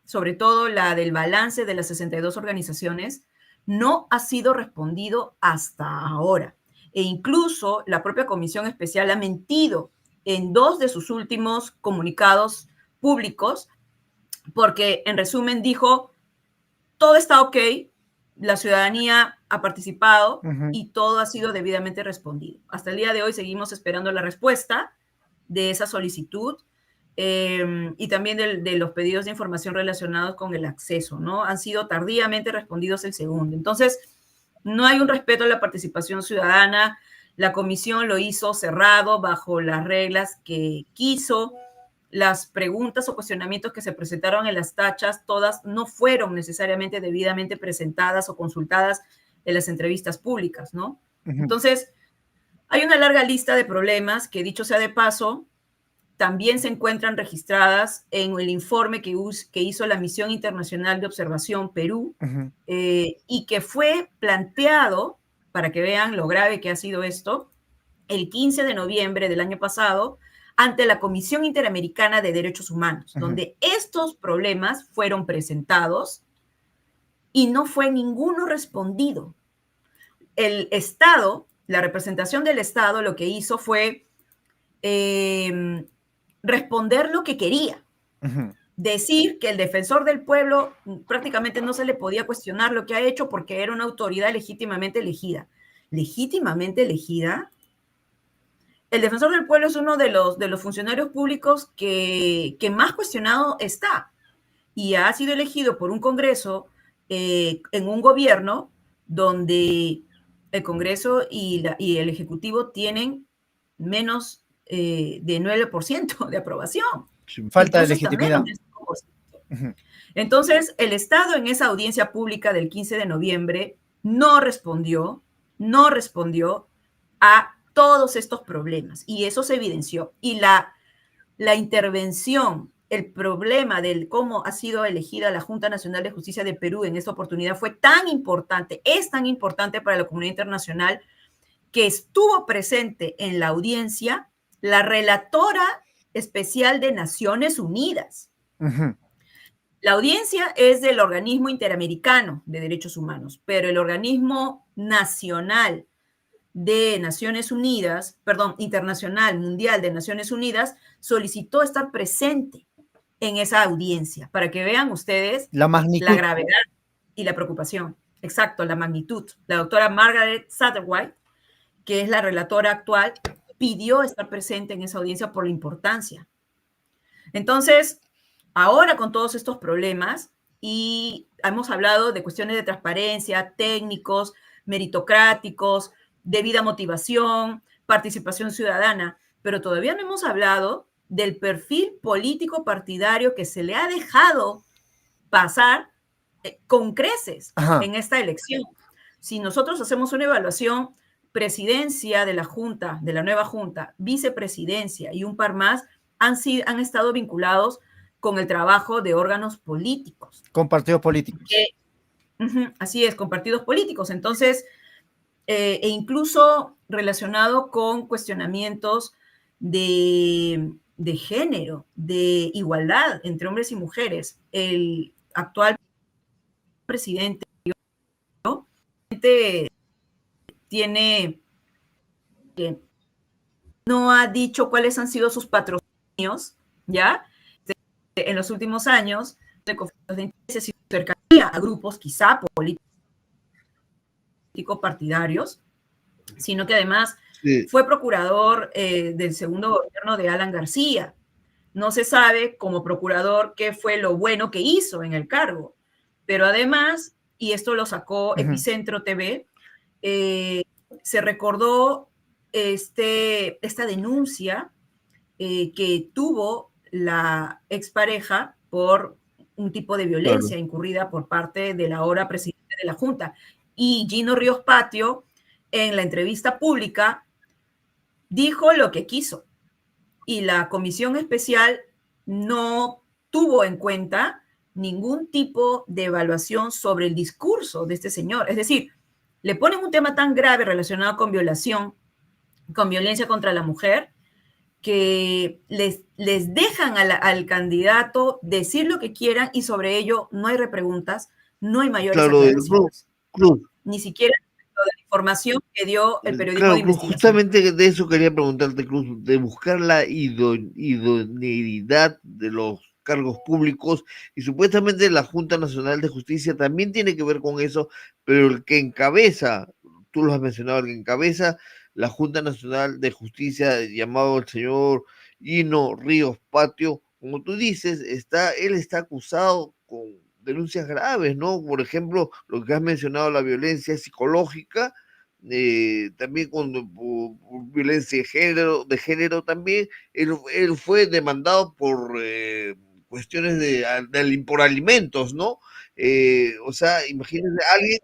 sobre todo la del balance de las 62 organizaciones, no ha sido respondido hasta ahora. E incluso la propia Comisión Especial ha mentido en 2 de sus últimos comunicados públicos, porque en resumen dijo, todo está ok, la ciudadanía ha participado Ujú. y todo ha sido debidamente respondido. Hasta el día de hoy seguimos esperando la respuesta de esa solicitud y también de los pedidos de información relacionados con el acceso, ¿no? Han sido tardíamente respondidos el segundo. Entonces, no hay un respeto a la participación ciudadana. La comisión lo hizo cerrado bajo las reglas que quiso. Las preguntas o cuestionamientos que se presentaron en las tachas, todas no fueron necesariamente debidamente presentadas o consultadas en las entrevistas públicas, ¿no? Ujú. Entonces, hay una larga lista de problemas que, dicho sea de paso, también se encuentran registradas en el informe que hizo la Misión Internacional de Observación Perú Ujú. y que fue planteado, para que vean lo grave que ha sido esto, el 15 de noviembre del año pasado ante la Comisión Interamericana de Derechos Humanos, donde estos problemas fueron presentados y no fue ninguno respondido. El Estado, la representación del Estado, lo que hizo fue responder lo que quería. Decir que el defensor del pueblo prácticamente no se le podía cuestionar lo que ha hecho porque era una autoridad legítimamente elegida. ¿Legítimamente elegida? El defensor del pueblo es uno de los funcionarios públicos que más cuestionado está y ha sido elegido por un Congreso en un gobierno donde el Congreso y el Ejecutivo tienen menos de 9% de aprobación. Falta de legitimidad. Entonces, el Estado en esa audiencia pública del 15 de noviembre no respondió a todos estos problemas y eso se evidenció. Y la intervención, el problema del cómo ha sido elegida la Junta Nacional de Justicia de Perú en esta oportunidad fue tan importante, es tan importante para la comunidad internacional que estuvo presente en la audiencia la relatora especial de Naciones Unidas. La audiencia es del Organismo Interamericano de Derechos Humanos, pero el Organismo Nacional de Naciones Unidas, perdón, Internacional Mundial de Naciones Unidas, solicitó estar presente en esa audiencia para que vean ustedes la magnitud, la gravedad y la preocupación. Exacto, la magnitud. La doctora Margaret Satterwhite, que es la relatora actual, pidió estar presente en esa audiencia por la importancia. Entonces, ahora con todos estos problemas, y hemos hablado de cuestiones de transparencia, técnicos, meritocráticos, debida motivación, participación ciudadana, pero todavía no hemos hablado del perfil político partidario que se le ha dejado pasar con creces en esta elección. Si nosotros hacemos una evaluación, presidencia de la Junta, de la nueva Junta, vicepresidencia y un par más han estado vinculados con el trabajo de órganos políticos. Con partidos políticos. Así es, con partidos políticos. Entonces, e incluso relacionado con cuestionamientos de género, de igualdad entre hombres y mujeres. El actual presidente no ha dicho cuáles han sido sus patrocinios, ¿ya? En los últimos años, de conflictos de intereses y cercanía a grupos quizá político-partidarios, sino que además fue procurador del segundo gobierno de Alan García. No se sabe como procurador qué fue lo bueno que hizo en el cargo, pero además, y esto lo sacó Epicentro TV, se recordó esta denuncia que tuvo la expareja por un tipo de violencia incurrida por parte del ahora presidente de la Junta. Y Gino Ríos Patio, en la entrevista pública, dijo lo que quiso. Y la comisión especial no tuvo en cuenta ningún tipo de evaluación sobre el discurso de este señor. Es decir, le ponen un tema tan grave relacionado con violación, con violencia contra la mujer, que les dejan al candidato decir lo que quieran y sobre ello no hay repreguntas, no hay mayores aclaraciones. Ni siquiera la información que dio el periodismo de investigación. Justamente de eso quería preguntarte, Cruz, de buscar la idoneidad de los cargos públicos, y supuestamente la Junta Nacional de Justicia también tiene que ver con eso, pero el que encabeza, tú lo has mencionado, el que encabeza la Junta Nacional de Justicia, llamado el señor Gino Ríos Patio, como tú dices, él está acusado con denuncias graves, ¿no? Por ejemplo, lo que has mencionado, la violencia psicológica, también con violencia de género también. Él fue demandado por cuestiones por alimentos, ¿no? O sea, imagínense alguien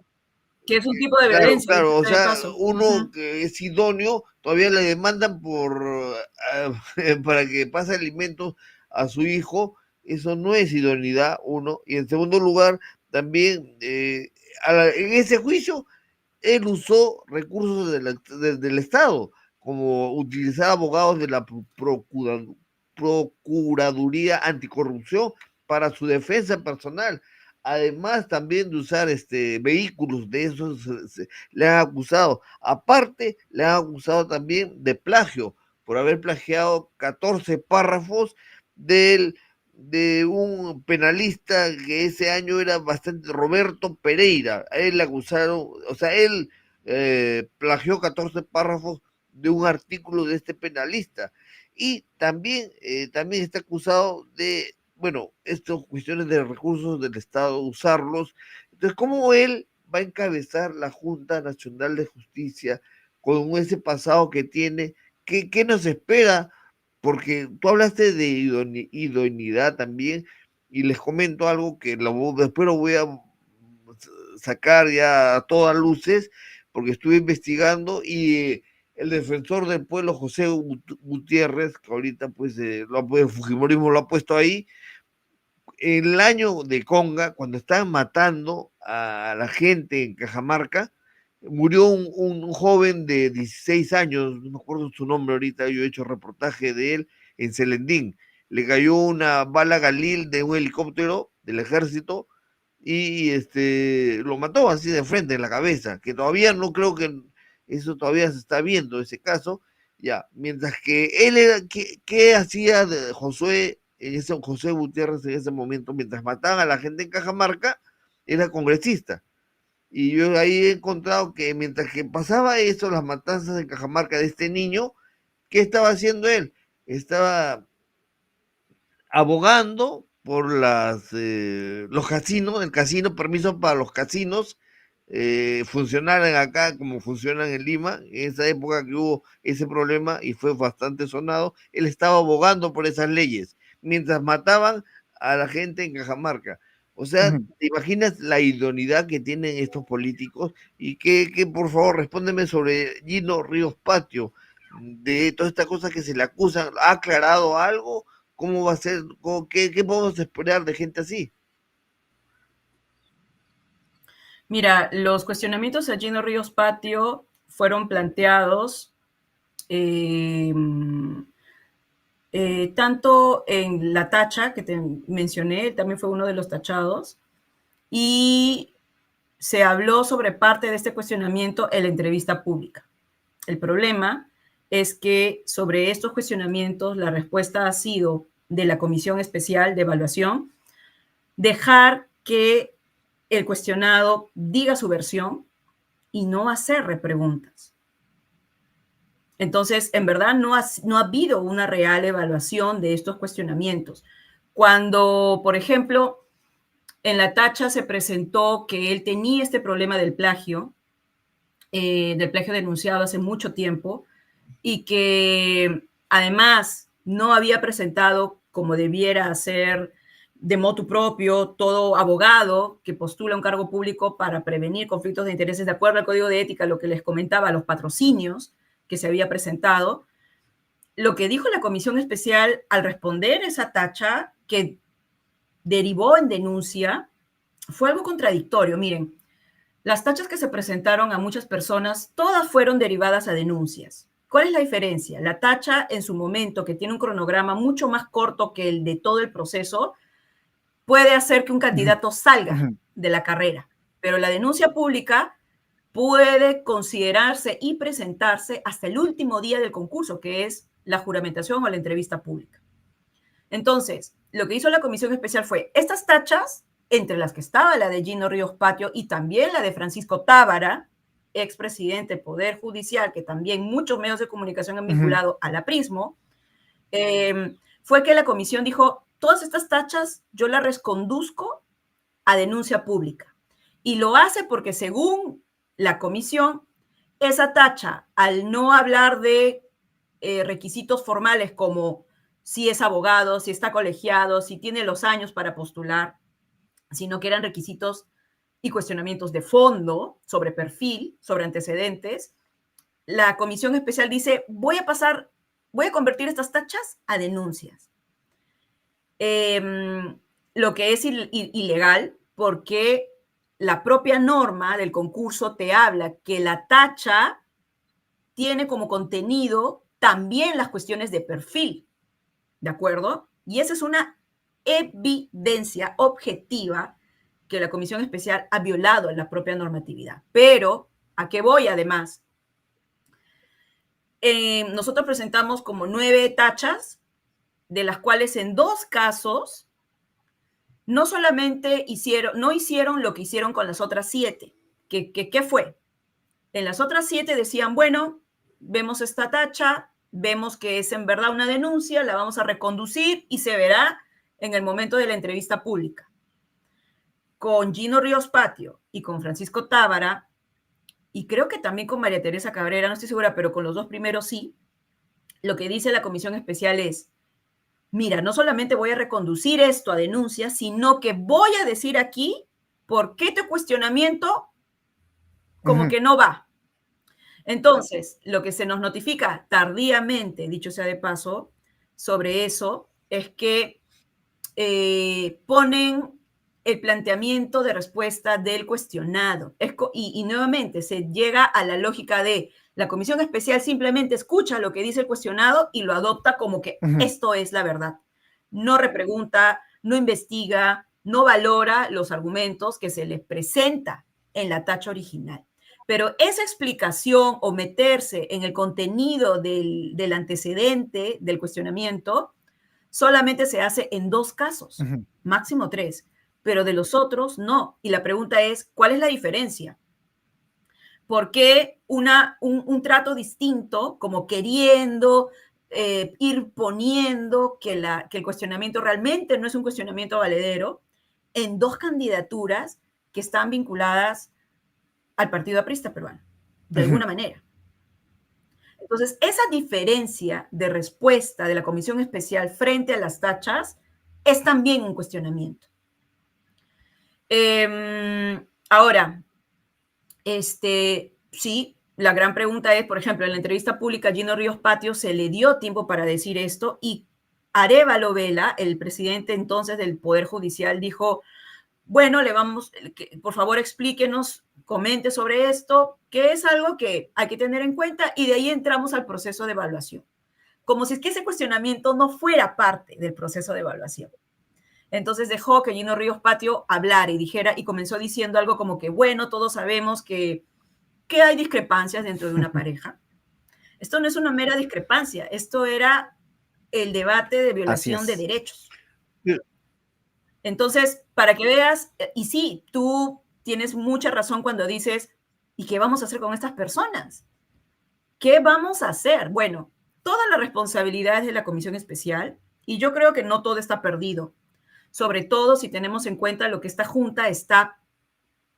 que es un tipo de violencia. Claro, o sea, uno que es idóneo, todavía le demandan para que pase alimentos a su hijo. Eso no es idoneidad, uno. Y en segundo lugar, también en ese juicio, él usó recursos del Estado, como utilizar abogados de la Procuraduría Anticorrupción para su defensa personal. Además también de usar vehículos, de esos le han acusado. Aparte, le han acusado también de plagio, por haber plagiado 14 párrafos de un penalista que ese año era bastante, Roberto Pereira. A él le acusaron, o sea, él plagió 14 párrafos de un artículo de este penalista. Y también, también está acusado de, bueno, estas cuestiones de recursos del Estado, usarlos. Entonces, ¿cómo él va a encabezar la Junta Nacional de Justicia con ese pasado que tiene? ¿Qué nos espera? Porque tú hablaste de idoneidad también, y les comento algo que después lo voy a sacar ya a todas luces, porque estuve investigando y el defensor del pueblo, José Gutiérrez, que ahorita pues el Fujimorismo lo ha puesto ahí, en el año de Conga, cuando estaban matando a la gente en Cajamarca, murió un joven de 16 años, no me acuerdo su nombre ahorita, yo he hecho reportaje de él en Celendín. Le cayó una bala Galil de un helicóptero del ejército y lo mató así de frente en la cabeza, que todavía no creo que eso todavía se está viendo, ese caso, ya, mientras que él era, ¿qué hacía de Josué, José Gutiérrez en ese momento? Mientras mataban a la gente en Cajamarca, era congresista. Y yo ahí he encontrado que mientras que pasaba eso, las matanzas en Cajamarca de este niño, ¿qué estaba haciendo él? Estaba abogando por los casinos, el casino, permiso para los casinos funcionaran acá como funcionan en Lima. En esa época que hubo ese problema y fue bastante sonado, él estaba abogando por esas leyes, mientras mataban a la gente en Cajamarca. O sea, ¿te imaginas la idoneidad que tienen estos políticos? Y que por favor, respóndeme sobre Gino Ríos Patio, de todas estas cosas que se le acusan. ¿Ha aclarado algo? ¿Cómo va a ser? ¿Qué podemos esperar de gente así? Mira, los cuestionamientos a Gino Ríos Patio fueron planteados tanto en la tacha que te mencioné, también fue uno de los tachados, y se habló sobre parte de este cuestionamiento en la entrevista pública. El problema es que sobre estos cuestionamientos la respuesta ha sido de la Comisión Especial de Evaluación dejar que el cuestionado diga su versión y no hacer repreguntas. Entonces, en verdad, no ha habido una real evaluación de estos cuestionamientos. Cuando, por ejemplo, en la tacha se presentó que él tenía este problema del plagio denunciado hace mucho tiempo, y que además no había presentado como debiera hacer de motu propio todo abogado que postula un cargo público para prevenir conflictos de intereses de acuerdo al Código de Ética, lo que les comentaba, los patrocinios que se había presentado. Lo que dijo la Comisión Especial al responder esa tacha que derivó en denuncia fue algo contradictorio. Miren, las tachas que se presentaron a muchas personas, todas fueron derivadas a denuncias. ¿Cuál es la diferencia? La tacha en su momento, que tiene un cronograma mucho más corto que el de todo el proceso, puede hacer que un candidato salga de la carrera, pero la denuncia pública puede considerarse y presentarse hasta el último día del concurso, que es la juramentación o la entrevista pública. Entonces, lo que hizo la Comisión Especial fue estas tachas, entre las que estaba la de Gino Ríos Patio y también la de Francisco Tábara, expresidente del Poder Judicial, que también muchos medios de comunicación han vinculado a la Prismo, fue que la comisión dijo, todas estas tachas yo las reconduzco a denuncia pública. Y lo hace porque según la comisión, esa tacha, al no hablar de requisitos formales como si es abogado, si está colegiado, si tiene los años para postular, sino que eran requisitos y cuestionamientos de fondo sobre perfil, sobre antecedentes, la Comisión Especial dice, voy a convertir estas tachas a denuncias. Lo que es ilegal porque la propia norma del concurso te habla que la tacha tiene como contenido también las cuestiones de perfil, ¿de acuerdo? Y esa es una evidencia objetiva que la Comisión Especial ha violado en la propia normatividad. Pero, ¿a qué voy además? Nosotros presentamos como 9 tachas, de las cuales en 2 casos no solamente no hicieron lo que hicieron con las otras 7. ¿Qué fue? En las otras 7 decían, bueno, vemos esta tacha, vemos que es en verdad una denuncia, la vamos a reconducir y se verá en el momento de la entrevista pública. Con Gino Ríos Patio y con Francisco Tábara, y creo que también con María Teresa Cabrera, no estoy segura, pero con los 2 primeros sí, lo que dice la Comisión Especial es, mira, no solamente voy a reconducir esto a denuncia, sino que voy a decir aquí por qué tu cuestionamiento como que no va. Entonces, lo que se nos notifica tardíamente, dicho sea de paso, sobre eso, es que ponen el planteamiento de respuesta del cuestionado. Y nuevamente se llega a la lógica de la Comisión Especial simplemente escucha lo que dice el cuestionado y lo adopta como que esto es la verdad. No repregunta, no investiga, no valora los argumentos que se les presenta en la tacha original. Pero esa explicación o meterse en el contenido del antecedente del cuestionamiento solamente se hace en 2 casos, máximo 3, pero de los otros no. Y la pregunta es, ¿cuál es la diferencia? ¿Por qué un trato distinto, como queriendo ir poniendo que el cuestionamiento realmente no es un cuestionamiento valedero en 2 candidaturas que están vinculadas al Partido Aprista Peruano, de alguna manera? Entonces, esa diferencia de respuesta de la Comisión Especial frente a las tachas es también un cuestionamiento. Ahora, sí, la gran pregunta es, por ejemplo, en la entrevista pública a Gino Ríos Patio se le dio tiempo para decir esto y Arévalo Vela, el presidente entonces del Poder Judicial, dijo, bueno, por favor explíquenos, comente sobre esto, que es algo que hay que tener en cuenta, y de ahí entramos al proceso de evaluación. Como si es que ese cuestionamiento no fuera parte del proceso de evaluación. Entonces dejó que Gino Ríos Patio hablara y dijera, y comenzó diciendo algo como que, bueno, todos sabemos que hay discrepancias dentro de una pareja. Esto no es una mera discrepancia, esto era el debate de violación de derechos. Entonces, para que veas, y sí, tú tienes mucha razón cuando dices, ¿y qué vamos a hacer con estas personas? ¿Qué vamos a hacer? Bueno, toda la responsabilidad es de la Comisión Especial, y yo creo que no todo está perdido, sobre todo si tenemos en cuenta lo que esta Junta está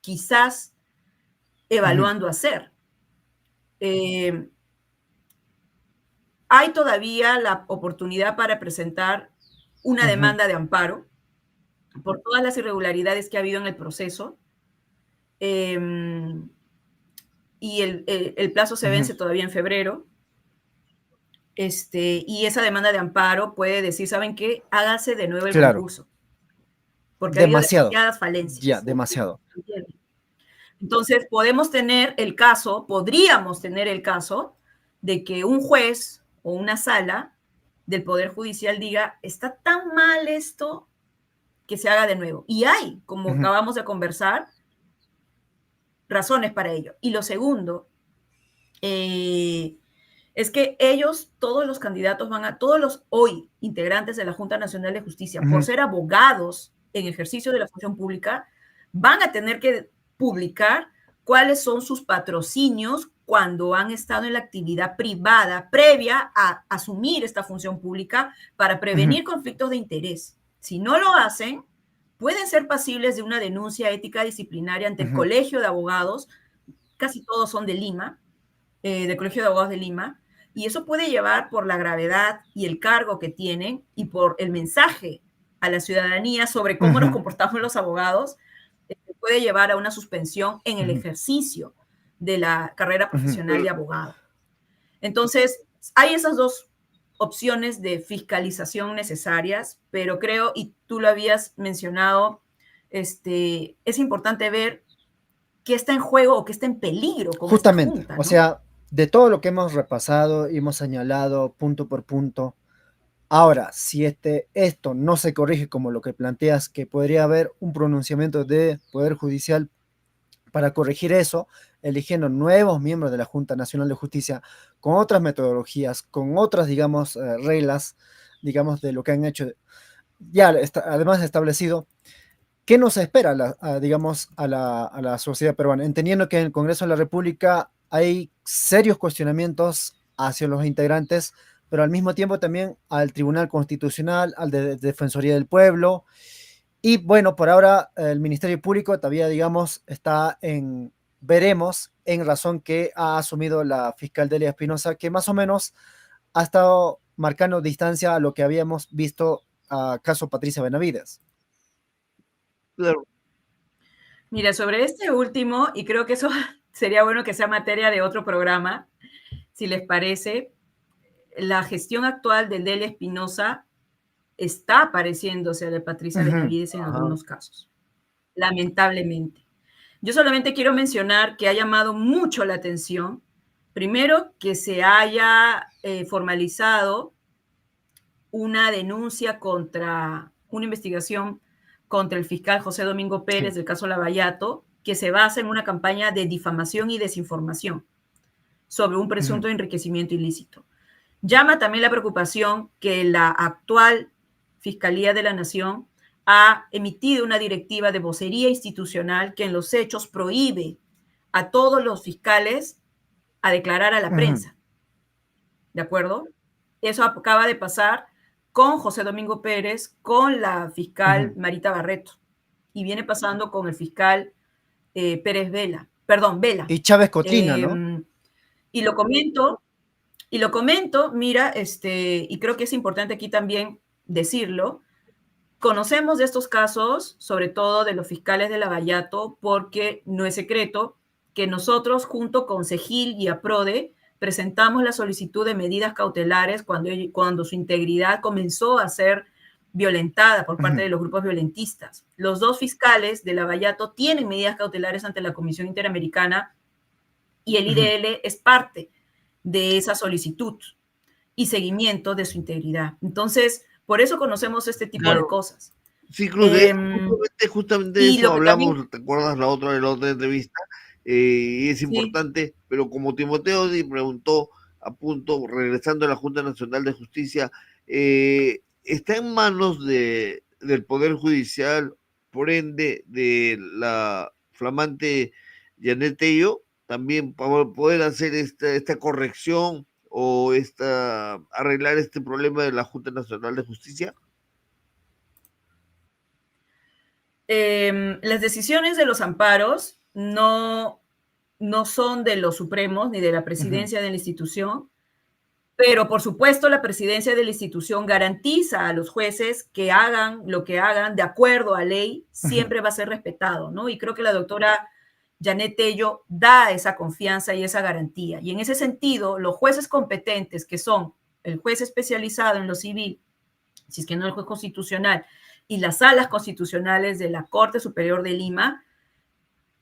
quizás evaluando hacer. Hay todavía la oportunidad para presentar una demanda de amparo por todas las irregularidades que ha habido en el proceso, y el plazo se vence todavía en febrero, y esa demanda de amparo puede decir, ¿saben qué? Hágase de nuevo el concurso. Porque ha habido demasiadas falencias. Ya, demasiado. Entonces, podríamos tener el caso de que un juez o una sala del Poder Judicial diga, está tan mal esto que se haga de nuevo. Y hay, como acabamos de conversar, razones para ello. Y lo segundo es que ellos, todos los candidatos todos los hoy integrantes de la Junta Nacional de Justicia, por ser abogados en ejercicio de la función pública, van a tener que publicar cuáles son sus patrocinios cuando han estado en la actividad privada previa a asumir esta función pública para prevenir conflictos de interés. Si no lo hacen, pueden ser pasibles de una denuncia ética disciplinaria ante el Colegio de Abogados, casi todos son de Lima, del Colegio de Abogados de Lima, y eso puede llevar, por la gravedad y el cargo que tienen y por el mensaje a la ciudadanía sobre cómo nos comportamos los abogados, puede llevar a una suspensión en el ejercicio de la carrera profesional de abogado. Entonces, hay esas 2 opciones de fiscalización necesarias, pero creo, y tú lo habías mencionado, es importante ver qué está en juego o qué está en peligro con justamente, esta Junta, ¿no? O sea, de todo lo que hemos repasado y hemos señalado punto por punto, ahora, si esto no se corrige como lo que planteas, que podría haber un pronunciamiento de Poder Judicial para corregir eso, eligiendo nuevos miembros de la Junta Nacional de Justicia con otras metodologías, con otras, digamos, reglas, digamos, de lo que han hecho, ya además establecido. ¿Qué nos espera, digamos, a la sociedad peruana? Entendiendo que en el Congreso de la República hay serios cuestionamientos hacia los integrantes, pero al mismo tiempo también al Tribunal Constitucional, al de Defensoría del Pueblo. Y bueno, por ahora el Ministerio Público todavía, digamos, está veremos, en razón que ha asumido la fiscal Delia Espinosa, que más o menos ha estado marcando distancia a lo que habíamos visto a caso Patricia Benavides. Claro. Mira, sobre este último, y creo que eso sería bueno que sea materia de otro programa, si les parece, la gestión actual de Delia Espinosa está pareciéndose a la de Patricia Benavides en algunos casos, lamentablemente. Yo solamente quiero mencionar que ha llamado mucho la atención, primero, que se haya formalizado una denuncia contra, una investigación contra el fiscal José Domingo Pérez del caso Lavallato, que se basa en una campaña de difamación y desinformación sobre un presunto enriquecimiento ilícito. Llama también la preocupación que la actual Fiscalía de la Nación ha emitido una directiva de vocería institucional que en los hechos prohíbe a todos los fiscales a declarar a la prensa. ¿De acuerdo? Eso acaba de pasar con José Domingo Pérez, con la fiscal Marita Barreto, y viene pasando con el fiscal Pérez Vela. Y Chávez Cotlina, ¿no? Y lo comento, mira, y creo que es importante aquí también decirlo, conocemos de estos casos, sobre todo de los fiscales de Lavallato, porque no es secreto que nosotros, junto con CEGIL y APRODE, presentamos la solicitud de medidas cautelares cuando su integridad comenzó a ser violentada por parte de los grupos violentistas. Los dos fiscales de Lavallato tienen medidas cautelares ante la Comisión Interamericana y el IDL es parte de esa solicitud y seguimiento de su integridad. Entonces, por eso conocemos este tipo de cosas. Sí, Cruz, justamente de eso hablamos, también... ¿te acuerdas la otra entrevista? Y es importante, pero como Timoteo preguntó a punto, regresando a la Junta Nacional de Justicia, ¿está en manos del Poder Judicial, por ende, de la flamante Janet Tello, también para poder hacer esta corrección o arreglar este problema de la Junta Nacional de Justicia? Las decisiones de los amparos no son de los supremos ni de la presidencia de la institución, pero por supuesto la presidencia de la institución garantiza a los jueces que hagan lo que hagan de acuerdo a ley, siempre va a ser respetado, ¿no? Y creo que la doctora Janet Tello da esa confianza y esa garantía. Y en ese sentido, los jueces competentes, que son el juez especializado en lo civil, si es que no el juez constitucional, y las salas constitucionales de la Corte Superior de Lima,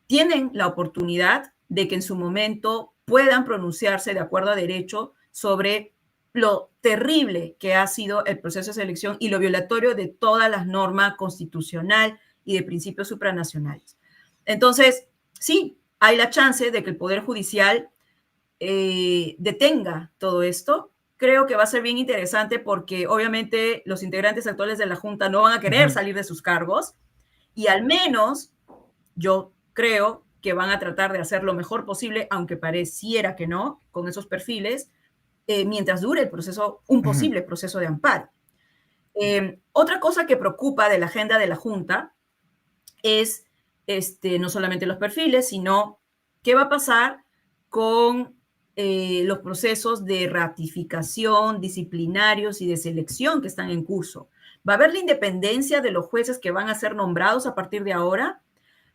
tienen la oportunidad de que en su momento puedan pronunciarse de acuerdo a derecho sobre lo terrible que ha sido el proceso de selección y lo violatorio de todas las normas constitucional y de principios supranacionales. Entonces, sí, hay la chance de que el Poder Judicial detenga todo esto. Creo que va a ser bien interesante porque obviamente los integrantes actuales de la Junta no van a querer salir de sus cargos y al menos yo creo que van a tratar de hacer lo mejor posible, aunque pareciera que no, con esos perfiles, mientras dure el proceso, un posible proceso de amparo. Otra cosa que preocupa de la agenda de la Junta es no solamente los perfiles, sino qué va a pasar con los procesos de ratificación, disciplinarios y de selección que están en curso. ¿Va a haber la independencia de los jueces que van a ser nombrados a partir de ahora?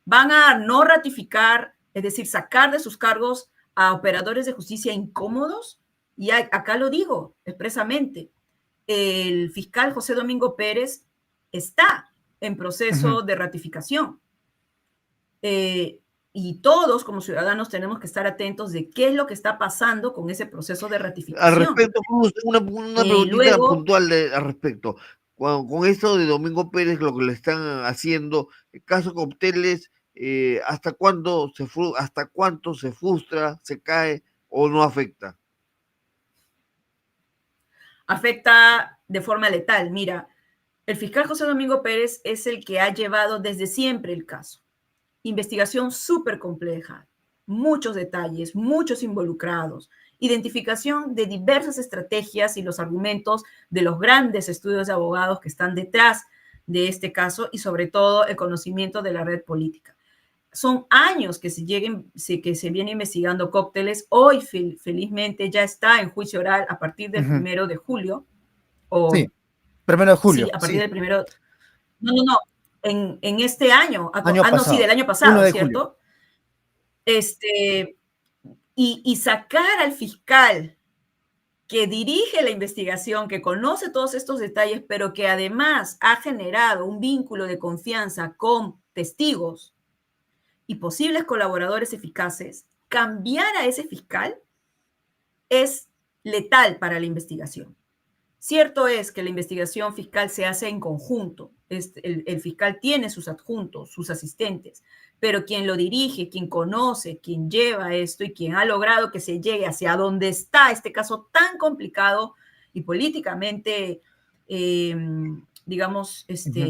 ¿Van a no ratificar, es decir, sacar de sus cargos a operadores de justicia incómodos? Y acá lo digo expresamente, el fiscal José Domingo Pérez está en proceso de ratificación. y todos como ciudadanos tenemos que estar atentos de qué es lo que está pasando con ese proceso de Al ratificación. respecto, una preguntita Luego, puntual al respecto. Con esto de Domingo Pérez, lo que le están haciendo, el caso Copteles, ¿hasta cuánto se frustra, se cae o no afecta? afecta de forma letal. Mira, el fiscal José Domingo Pérez es el que ha llevado desde siempre el caso. Investigación súper compleja, muchos detalles, muchos involucrados, identificación de diversas estrategias y los argumentos de los grandes estudios de abogados que están detrás de este caso y sobre todo el conocimiento de la red política. Son años que se viene investigando Cócteles. Hoy, felizmente, ya está en juicio oral a partir del 1 de julio. Sí, 1 de julio. Sí, a partir Sí. del primero. No. En este año. Año No, sí, pasado. del año 1 pasado, de julio. ¿cierto? Y sacar al fiscal que dirige la investigación, que conoce todos estos detalles, pero que además ha generado un vínculo de confianza con testigos y posibles colaboradores eficaces, cambiar a ese fiscal es letal para la investigación. Cierto es que la investigación fiscal se hace en conjunto. El fiscal tiene sus adjuntos, sus asistentes, pero quien lo dirige, quien conoce, quien lleva esto y quien ha logrado que se llegue hacia donde está este caso tan complicado y políticamente, digamos,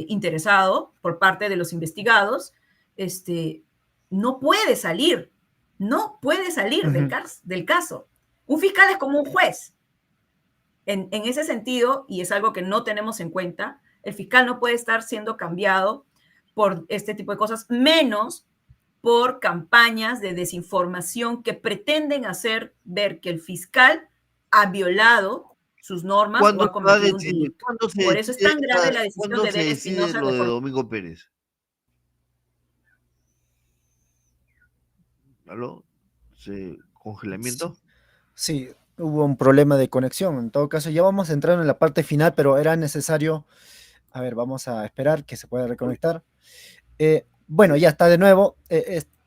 interesado por parte de los investigados, no puede salir del caso. Un fiscal es como un juez. En ese sentido, y es algo que no tenemos en cuenta, el fiscal no puede estar siendo cambiado por este tipo de cosas, menos por campañas de desinformación que pretenden hacer ver que el fiscal ha violado sus normas o ¿Cuándo ha se va a cometido un decidir? delito. Por eso es tan grave la decisión ¿Cuándo de se Bel decide Espinosa lo de de formar. Domingo Pérez? ¿Aló? ¿Congelamiento? Sí, hubo un problema de conexión. En todo caso, ya vamos entrando en la parte final, pero era necesario. A ver, vamos a esperar que se pueda reconectar. Bueno, ya está de nuevo.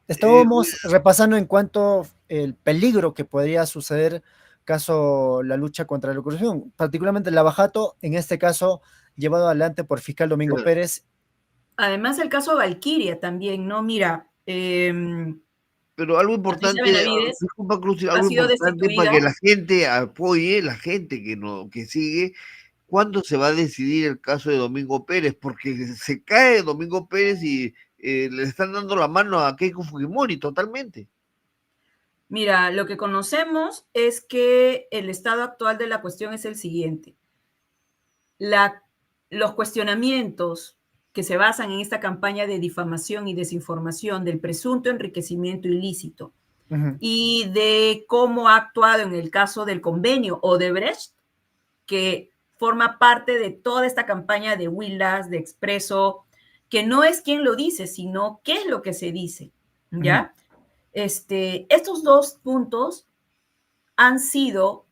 Estábamos repasando en cuanto el peligro que podría suceder caso la lucha contra la corrupción, particularmente el lavajato, en este caso llevado adelante por fiscal Domingo Pérez. Además, el caso Valquiria también, ¿no? Mira, pero algo importante, disculpa Cruz, algo importante para que la gente apoye, la gente que sigue, ¿cuándo se va a decidir el caso de Domingo Pérez? Porque se cae Domingo Pérez y le están dando la mano a Keiko Fujimori totalmente. Mira, lo que conocemos es que el estado actual de la cuestión es el siguiente. Los cuestionamientos que se basan en esta campaña de difamación y desinformación del presunto enriquecimiento ilícito y de cómo ha actuado en el caso del convenio Odebrecht, que forma parte de toda esta campaña de Willax, de Expreso, que no es quien lo dice, sino qué es lo que se dice, ¿ya? Estos dos puntos han sido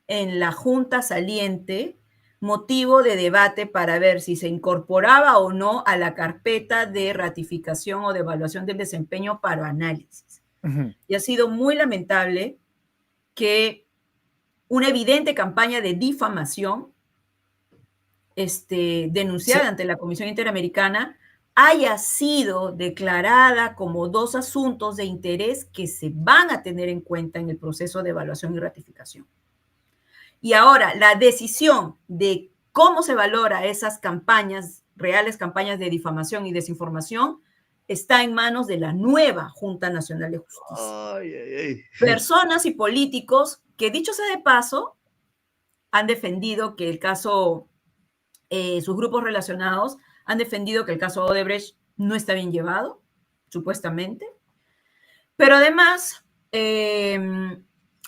en la Junta saliente motivo de debate para ver si se incorporaba o no a la carpeta de ratificación o de evaluación del desempeño para análisis. Y ha sido muy lamentable que una evidente campaña de difamación denunciada ante la Comisión Interamericana haya sido declarada como dos asuntos de interés que se van a tener en cuenta en el proceso de evaluación y ratificación. Y ahora, la decisión de cómo se valora esas campañas, reales campañas de difamación y desinformación, está en manos de la nueva Junta Nacional de Justicia. Personas y políticos que, dicho sea de paso, han defendido que el caso, sus grupos relacionados han defendido que el caso Odebrecht no está bien llevado, supuestamente. Pero además,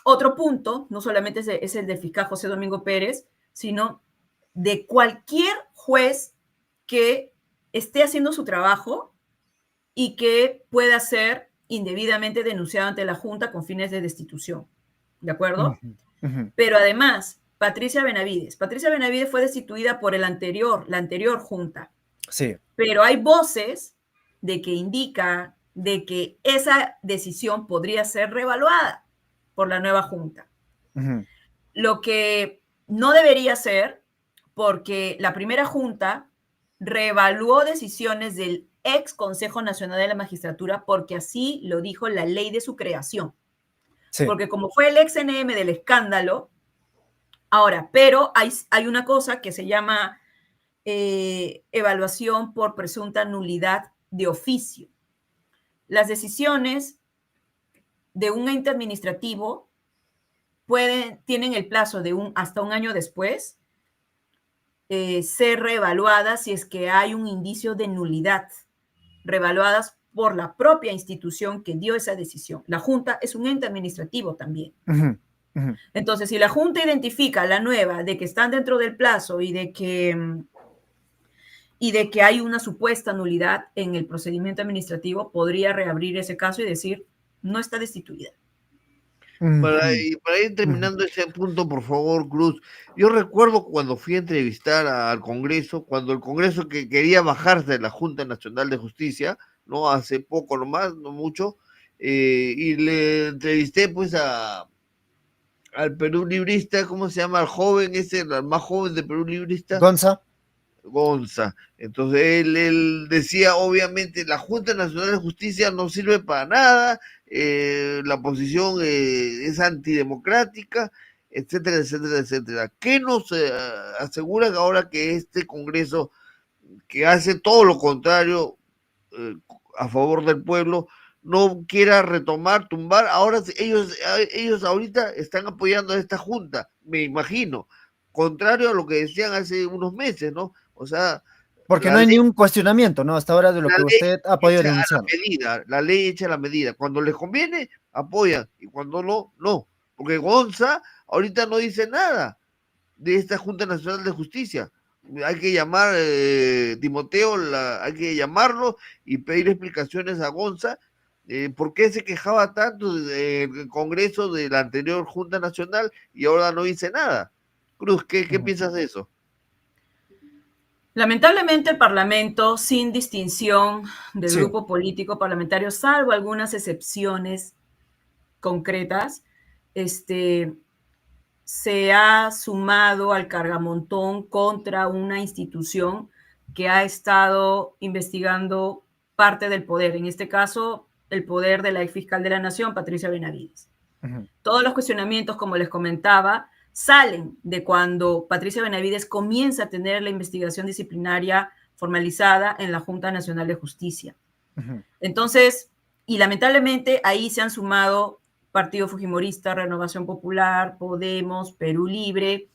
otro punto, no solamente es el del fiscal José Domingo Pérez, sino de cualquier juez que esté haciendo su trabajo y que pueda ser indebidamente denunciado ante la Junta con fines de destitución. ¿De acuerdo? Pero además, Patricia Benavides fue destituida por la anterior Junta. Sí. Pero hay voces de que indica de que esa decisión podría ser reevaluada por la nueva Junta. Lo que no debería ser, porque la primera Junta reevaluó decisiones del ex Consejo Nacional de la Magistratura porque así lo dijo la ley de su creación. Sí. Porque como fue el ex NM del escándalo, ahora, pero hay una cosa que se llama evaluación por presunta nulidad de oficio. Las decisiones de un ente administrativo tienen el plazo de hasta un año después ser reevaluadas si es que hay un indicio de nulidad, reevaluadas por la propia institución que dio esa decisión. La Junta es un ente administrativo también. Entonces, si la Junta identifica la nueva de que están dentro del plazo y de que hay una supuesta nulidad en el procedimiento administrativo, podría reabrir ese caso y decir, no está destituida. Para ir terminando ese punto, por favor, Cruz, yo recuerdo cuando fui a entrevistar al Congreso, cuando el Congreso que quería bajarse de la Junta Nacional de Justicia, no hace poco nomás, no mucho, y le entrevisté pues al Perú Librista, ¿cómo se llama? Al joven ese, el más joven de Perú Librista. Gonza. Entonces él decía, obviamente, la Junta Nacional de Justicia no sirve para nada, la posición es antidemocrática, etcétera, etcétera, etcétera. ¿Qué nos asegura ahora que este Congreso, que hace todo lo contrario a favor del pueblo, no quiera retomar, tumbar? Ahora ellos ahorita están apoyando a esta Junta, me imagino, contrario a lo que decían hace unos meses, ¿no? O sea, porque no hay ni un cuestionamiento, ¿no? Hasta ahora de lo que usted ha podido denunciar. La ley hecha a la medida. Cuando les conviene, apoyan. Y cuando no, no. Porque Gonza ahorita no dice nada de esta Junta Nacional de Justicia. Hay que llamar, Timoteo, hay que llamarlo y pedir explicaciones a Gonza. ¿Por qué se quejaba tanto del Congreso de la anterior Junta Nacional y ahora no dice nada? Cruz, ¿qué piensas de eso? Lamentablemente el Parlamento, sin distinción del grupo político parlamentario, salvo algunas excepciones concretas, se ha sumado al cargamontón contra una institución que ha estado investigando parte del poder, en este caso, el poder de la ex fiscal de la Nación, Patricia Benavides. Todos los cuestionamientos, como les comentaba, salen de cuando Patricia Benavides comienza a tener la investigación disciplinaria formalizada en la Junta Nacional de Justicia. Entonces, y lamentablemente ahí se han sumado Partido Fujimorista, Renovación Popular, Podemos, Perú Libre,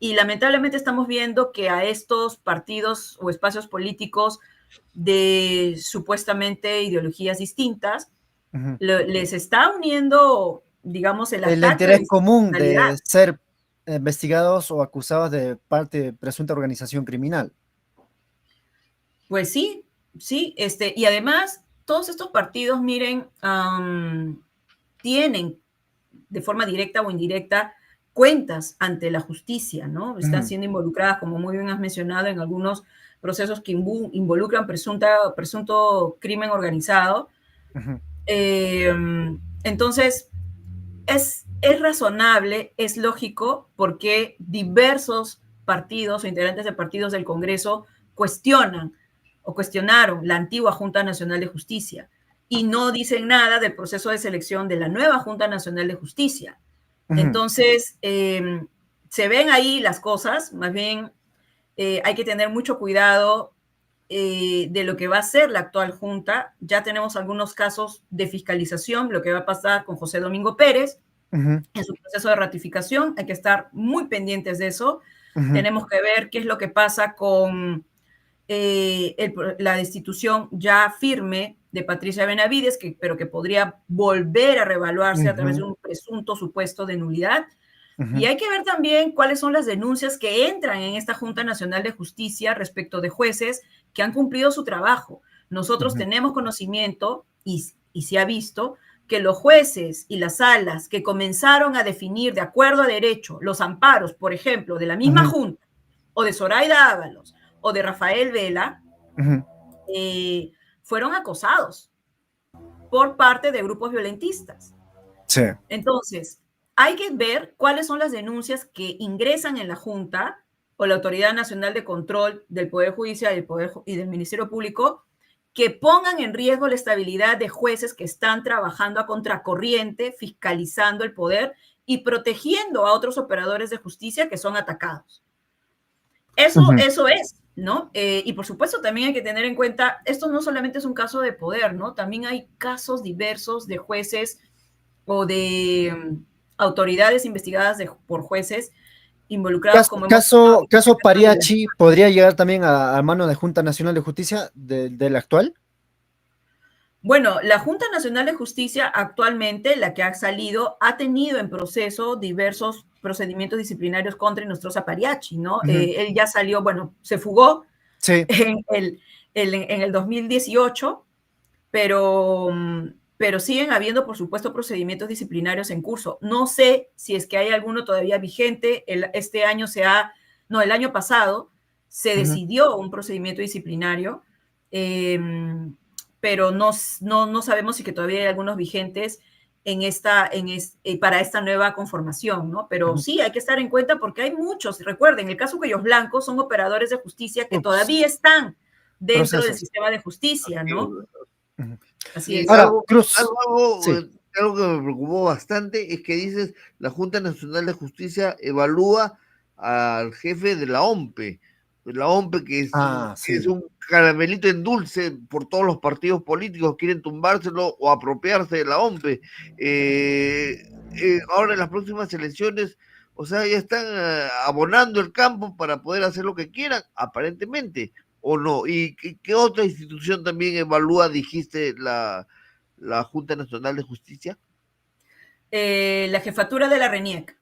y lamentablemente estamos viendo que a estos partidos o espacios políticos de supuestamente ideologías distintas les está uniendo, digamos, el interés común de ser investigados o acusados de parte de presunta organización criminal. Pues sí, y además todos estos partidos, miren, tienen de forma directa o indirecta cuentas ante la justicia, ¿no? Están siendo involucradas, como muy bien has mencionado, en algunos procesos que involucran presunto crimen organizado. Entonces, es razonable, es lógico, porque diversos partidos o integrantes de partidos del Congreso cuestionaron la antigua Junta Nacional de Justicia y no dicen nada del proceso de selección de la nueva Junta Nacional de Justicia. Entonces, se ven ahí las cosas, más bien hay que tener mucho cuidado de lo que va a ser la actual Junta. Ya tenemos algunos casos de fiscalización, lo que va a pasar con José Domingo Pérez en su proceso de ratificación. Hay que estar muy pendientes de eso. Tenemos que ver qué es lo que pasa con la destitución ya firme de Patricia Benavides, pero que podría volver a reevaluarse a través de un presunto supuesto de nulidad. Y hay que ver también cuáles son las denuncias que entran en esta Junta Nacional de Justicia respecto de jueces que han cumplido su trabajo. Nosotros tenemos conocimiento y se ha visto que los jueces y las salas que comenzaron a definir de acuerdo a derecho los amparos, por ejemplo, de la misma Junta, o de Zoraida Ábalos, o de Rafael Vela, fueron acosados. por parte de grupos violentistas. Sí. Entonces, hay que ver cuáles son las denuncias que ingresan en la Junta o la Autoridad Nacional de Control del Poder Judicial y del Ministerio Público que pongan en riesgo la estabilidad de jueces que están trabajando a contracorriente, fiscalizando el poder y protegiendo a otros operadores de justicia que son atacados. Eso es, ¿no? Y por supuesto también hay que tener en cuenta, esto no solamente es un caso de poder, ¿no? También hay casos diversos de jueces o de autoridades investigadas por jueces involucrados como hemos visto. Caso Pariachi, ¿podría llegar también a mano de Junta Nacional de Justicia del actual? Bueno, la Junta Nacional de Justicia actualmente, la que ha salido, ha tenido en proceso diversos procedimientos disciplinarios contra Nostroza Pariachi, ¿no? Él ya salió, bueno, se fugó Sí. en el 2018, pero siguen habiendo, por supuesto, procedimientos disciplinarios en curso. No sé si es que hay alguno todavía vigente. El año pasado se decidió un procedimiento disciplinario, pero no sabemos si que todavía hay algunos vigentes para esta nueva conformación, ¿no? Pero sí, hay que estar en cuenta porque hay muchos. Recuerden, el caso Cuellos Blancos son operadores de justicia que todavía están dentro del sistema de justicia, ¿no? Así es. Ahora, Cruz. Algo que me preocupó bastante es que dices la Junta Nacional de Justicia evalúa al jefe de la OMPE. La OMPE que es un caramelito en dulce por todos los partidos políticos, quieren tumbárselo o apropiarse de la OMPE. Ahora en las próximas elecciones, o sea, ya están abonando el campo para poder hacer lo que quieran, aparentemente, o no. ¿Y qué otra institución también evalúa, dijiste, la Junta Nacional de Justicia? La jefatura de la RENIEC.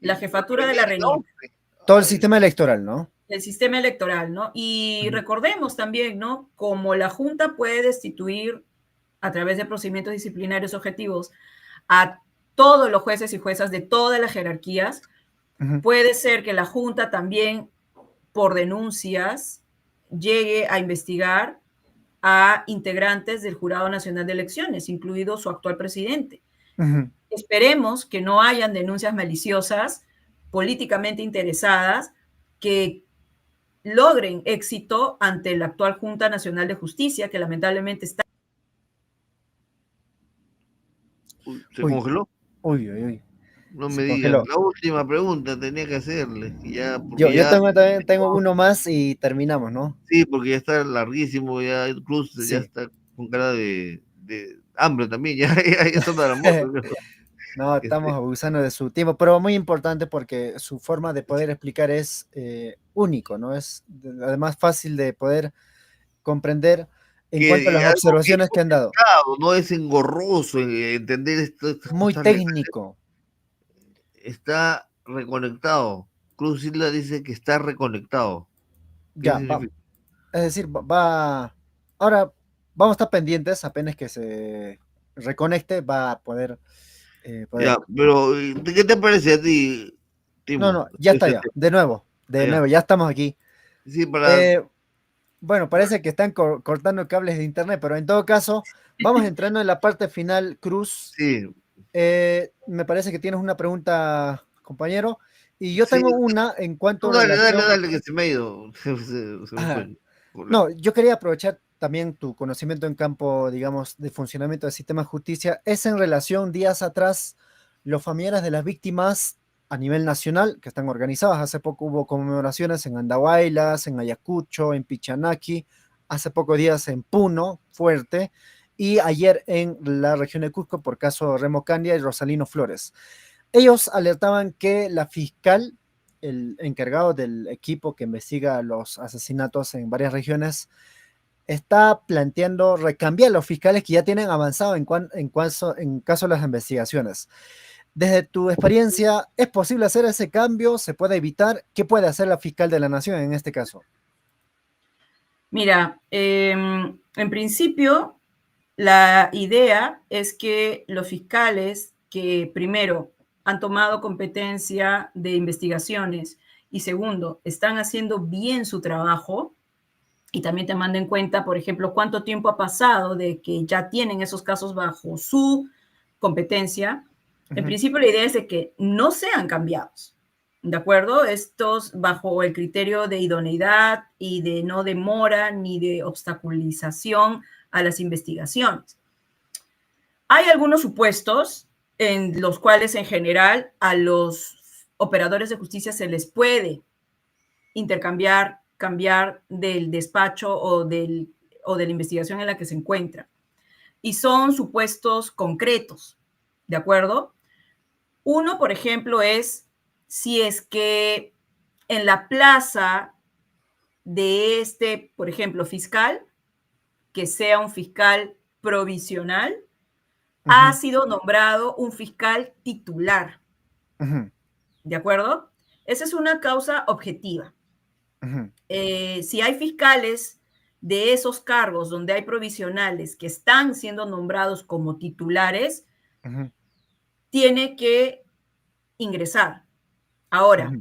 La jefatura de la RENIEC. Todo el sistema electoral, ¿no? El sistema electoral, ¿no? Y recordemos también, ¿no? Como la Junta puede destituir a través de procedimientos disciplinarios objetivos a todos los jueces y juezas de todas las jerarquías, puede ser que la Junta también, por denuncias, llegue a investigar a integrantes del Jurado Nacional de Elecciones, incluido su actual presidente. Esperemos que no hayan denuncias maliciosas, políticamente interesadas, que logren éxito ante la actual Junta Nacional de Justicia, que lamentablemente está... ¿Se congeló? Uy. No me digas, la última pregunta tenía que hacerle. Yo tengo uno más y terminamos, ¿no? Sí, porque ya está larguísimo, ya Cruz ya está con cara de hambre también, ya está para No, estamos abusando de su tiempo, pero muy importante porque su forma de poder explicar es único, ¿no? Es además fácil de poder comprender en cuanto a las observaciones que han dado. No es engorroso entender esto. Muy técnico. Está reconectado. Cruz Silva dice que está reconectado. Ya, es decir, ahora vamos a estar pendientes, apenas que se reconecte, va a poder... Ya, pero ¿qué te parece a ti, Timo? No, ya está ya, de nuevo, ya estamos aquí. Sí, bueno, parece que están cortando cables de internet, pero en todo caso, vamos entrando en la parte final, Cruz. Sí. Me parece que tienes una pregunta, compañero, y yo tengo una en cuanto a... Dale, que se me ha ido. No, yo quería aprovechar también tu conocimiento en campo, digamos, de funcionamiento del sistema de justicia. Es en relación, días atrás, los familiares de las víctimas a nivel nacional, que están organizadas. Hace poco hubo conmemoraciones en Andahuaylas, en Ayacucho, en Pichanaki, hace pocos días en Puno, Fuerte, y ayer en la región de Cusco por caso Remo Candia y Rosalino Flores. Ellos alertaban que la fiscal, el encargado del equipo que investiga los asesinatos en varias regiones, está planteando recambiar a los fiscales que ya tienen avanzado en caso de las investigaciones. Desde tu experiencia, ¿es posible hacer ese cambio? ¿Se puede evitar? ¿Qué puede hacer la fiscal de la Nación en este caso? Mira, en principio, la idea es que los fiscales que primero han tomado competencia de investigaciones y segundo, están haciendo bien su trabajo, y también te manda en cuenta, por ejemplo, cuánto tiempo ha pasado de que ya tienen esos casos bajo su competencia. En principio, la idea es de que no sean cambiados, ¿de acuerdo? Estos bajo el criterio de idoneidad y de no demora ni de obstaculización a las investigaciones. Hay algunos supuestos en los cuales, en general, a los operadores de justicia se les puede cambiar del despacho o de la investigación en la que se encuentra. Y son supuestos concretos, ¿de acuerdo? Uno, por ejemplo, es si es que en la plaza de este, por ejemplo, fiscal, que sea un fiscal provisional, ha sido nombrado un fiscal titular, ¿de acuerdo? Esa es una causa objetiva. Si hay fiscales de esos cargos donde hay provisionales que están siendo nombrados como titulares, tiene que ingresar. Ahora,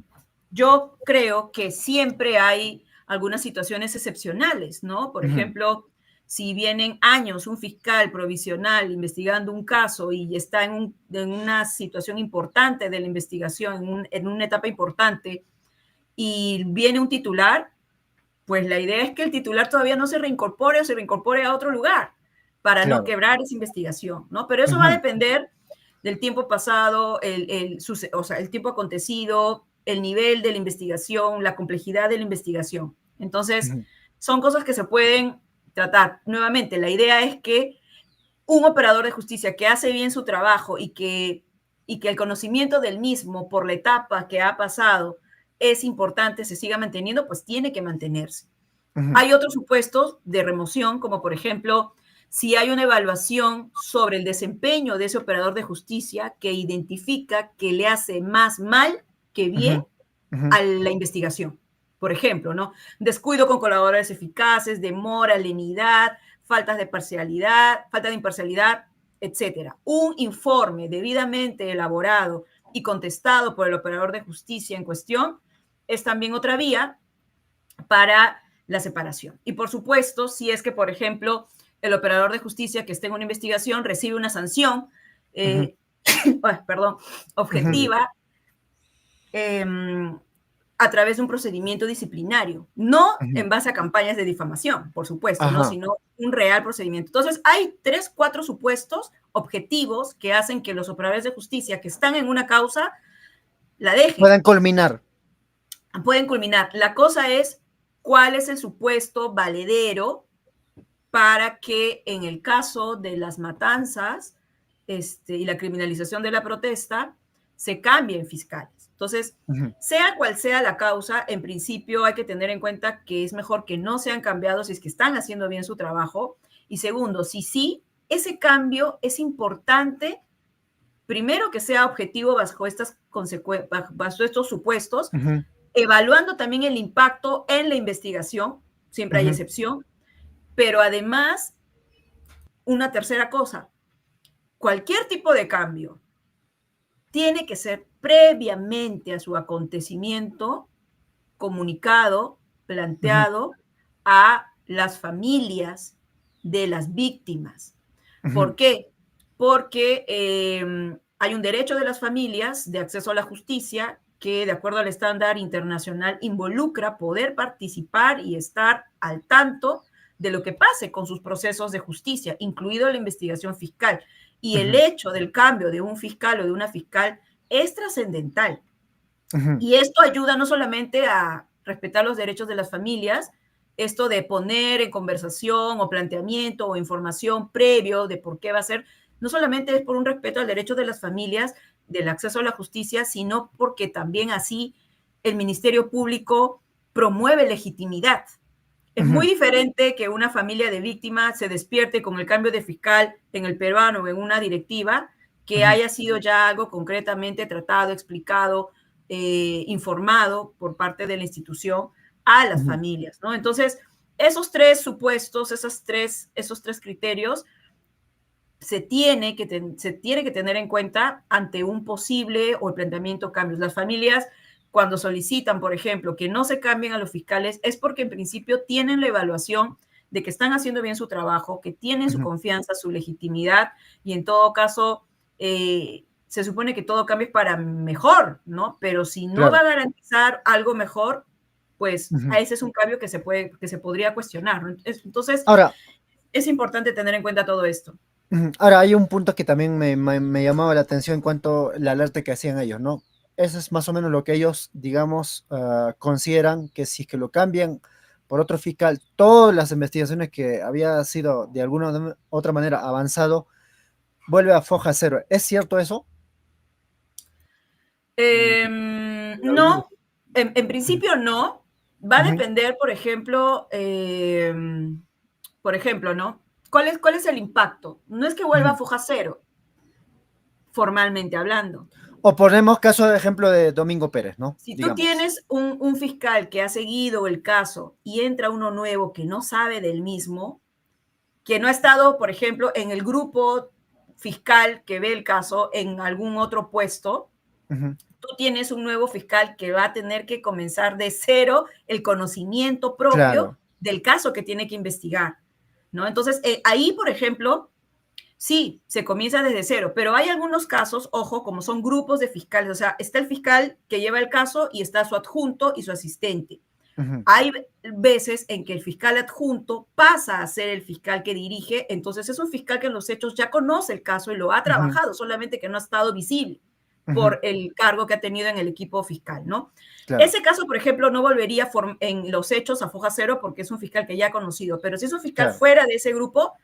yo creo que siempre hay algunas situaciones excepcionales, ¿no? Por ejemplo, si vienen años un fiscal provisional investigando un caso y está en una situación importante de la investigación, en una etapa importante, y viene un titular, pues la idea es que el titular todavía no se reincorpore o se reincorpore a otro lugar para no quebrar esa investigación, ¿no? Pero eso va a depender del tiempo pasado, o sea, el tiempo acontecido, el nivel de la investigación, la complejidad de la investigación. Entonces, son cosas que se pueden tratar. Nuevamente, la idea es que un operador de justicia que hace bien su trabajo y que el conocimiento del mismo por la etapa que ha pasado es importante, se siga manteniendo, pues tiene que mantenerse. Hay otros supuestos de remoción, como por ejemplo, si hay una evaluación sobre el desempeño de ese operador de justicia que identifica que le hace más mal que bien a la investigación. Por ejemplo, ¿no? Descuido con colaboradores eficaces, demora, lenidad, falta de imparcialidad, etcétera. Un informe debidamente elaborado y contestado por el operador de justicia en cuestión es también otra vía para la separación. Y por supuesto, si es que, por ejemplo, el operador de justicia que esté en una investigación recibe una sanción, objetiva, a través de un procedimiento disciplinario, no en base a campañas de difamación, por supuesto, ¿no? Sino un real procedimiento. Entonces, hay 3, 4 supuestos objetivos que hacen que los operadores de justicia que están en una causa la dejen. Pueden culminar. Pueden culminar. La cosa es cuál es el supuesto valedero para que en el caso de las matanzas y la criminalización de la protesta se cambien fiscales. Entonces, sea cual sea la causa, en principio hay que tener en cuenta que es mejor que no sean cambiados si es que están haciendo bien su trabajo. Y segundo, si sí, ese cambio es importante, primero que sea objetivo bajo estos supuestos, evaluando también el impacto en la investigación, siempre hay excepción, pero además, una tercera cosa, cualquier tipo de cambio tiene que ser previamente a su acontecimiento comunicado, planteado a las familias de las víctimas. ¿Por qué? Porque hay un derecho de las familias de acceso a la justicia que, de acuerdo al estándar internacional, involucra poder participar y estar al tanto de lo que pase con sus procesos de justicia, incluido la investigación fiscal. Y el hecho del cambio de un fiscal o de una fiscal es trascendental. Y esto ayuda no solamente a respetar los derechos de las familias, esto de poner en conversación o planteamiento o información previo de por qué va a ser, no solamente es por un respeto al derecho de las familias del acceso a la justicia, sino porque también así el Ministerio Público promueve legitimidad. Es muy diferente que una familia de víctimas se despierte con el cambio de fiscal en el peruano o en una directiva que haya sido ya algo concretamente tratado, explicado, informado por parte de la institución a las familias, ¿no? Entonces, esos 3 supuestos, esos tres criterios se tiene que tener en cuenta ante un posible o el planteamiento cambios. Las familias cuando solicitan, por ejemplo, que no se cambien a los fiscales, es porque en principio tienen la evaluación de que están haciendo bien su trabajo, que tienen su confianza, su legitimidad, y en todo caso se supone que todo cambie para mejor, ¿no? Pero si no va a garantizar algo mejor, pues a ese es un cambio que se podría cuestionar, ¿no? Entonces, ahora, es importante tener en cuenta todo esto. Ahora, hay un punto que también me llamaba la atención en cuanto a la alerta que hacían ellos, ¿no? Eso es más o menos lo que ellos, digamos, consideran que si es que lo cambian por otro fiscal, todas las investigaciones que había sido de alguna otra manera avanzado, vuelve a foja cero. ¿Es cierto eso? No, en principio no. Va a depender, por ejemplo, ¿no? ¿Cuál es el impacto? No es que vuelva a foja cero, formalmente hablando. O ponemos caso de ejemplo de Domingo Pérez, ¿no? Si tú Digamos. tienes un fiscal que ha seguido el caso y entra uno nuevo que no sabe del mismo, que no ha estado, por ejemplo, en el grupo fiscal que ve el caso en algún otro puesto, tú tienes un nuevo fiscal que va a tener que comenzar de cero el conocimiento propio del caso que tiene que investigar, ¿no? Entonces, ahí, por ejemplo, sí, se comienza desde cero, pero hay algunos casos, ojo, como son grupos de fiscales, o sea, está el fiscal que lleva el caso y está su adjunto y su asistente. Hay veces en que el fiscal adjunto pasa a ser el fiscal que dirige, entonces es un fiscal que en los hechos ya conoce el caso y lo ha trabajado, solamente que no ha estado visible por el cargo que ha tenido en el equipo fiscal, ¿no? Claro. Ese caso, por ejemplo, no volvería en los hechos a foja cero porque es un fiscal que ya ha conocido, pero si es un fiscal fuera de ese grupo,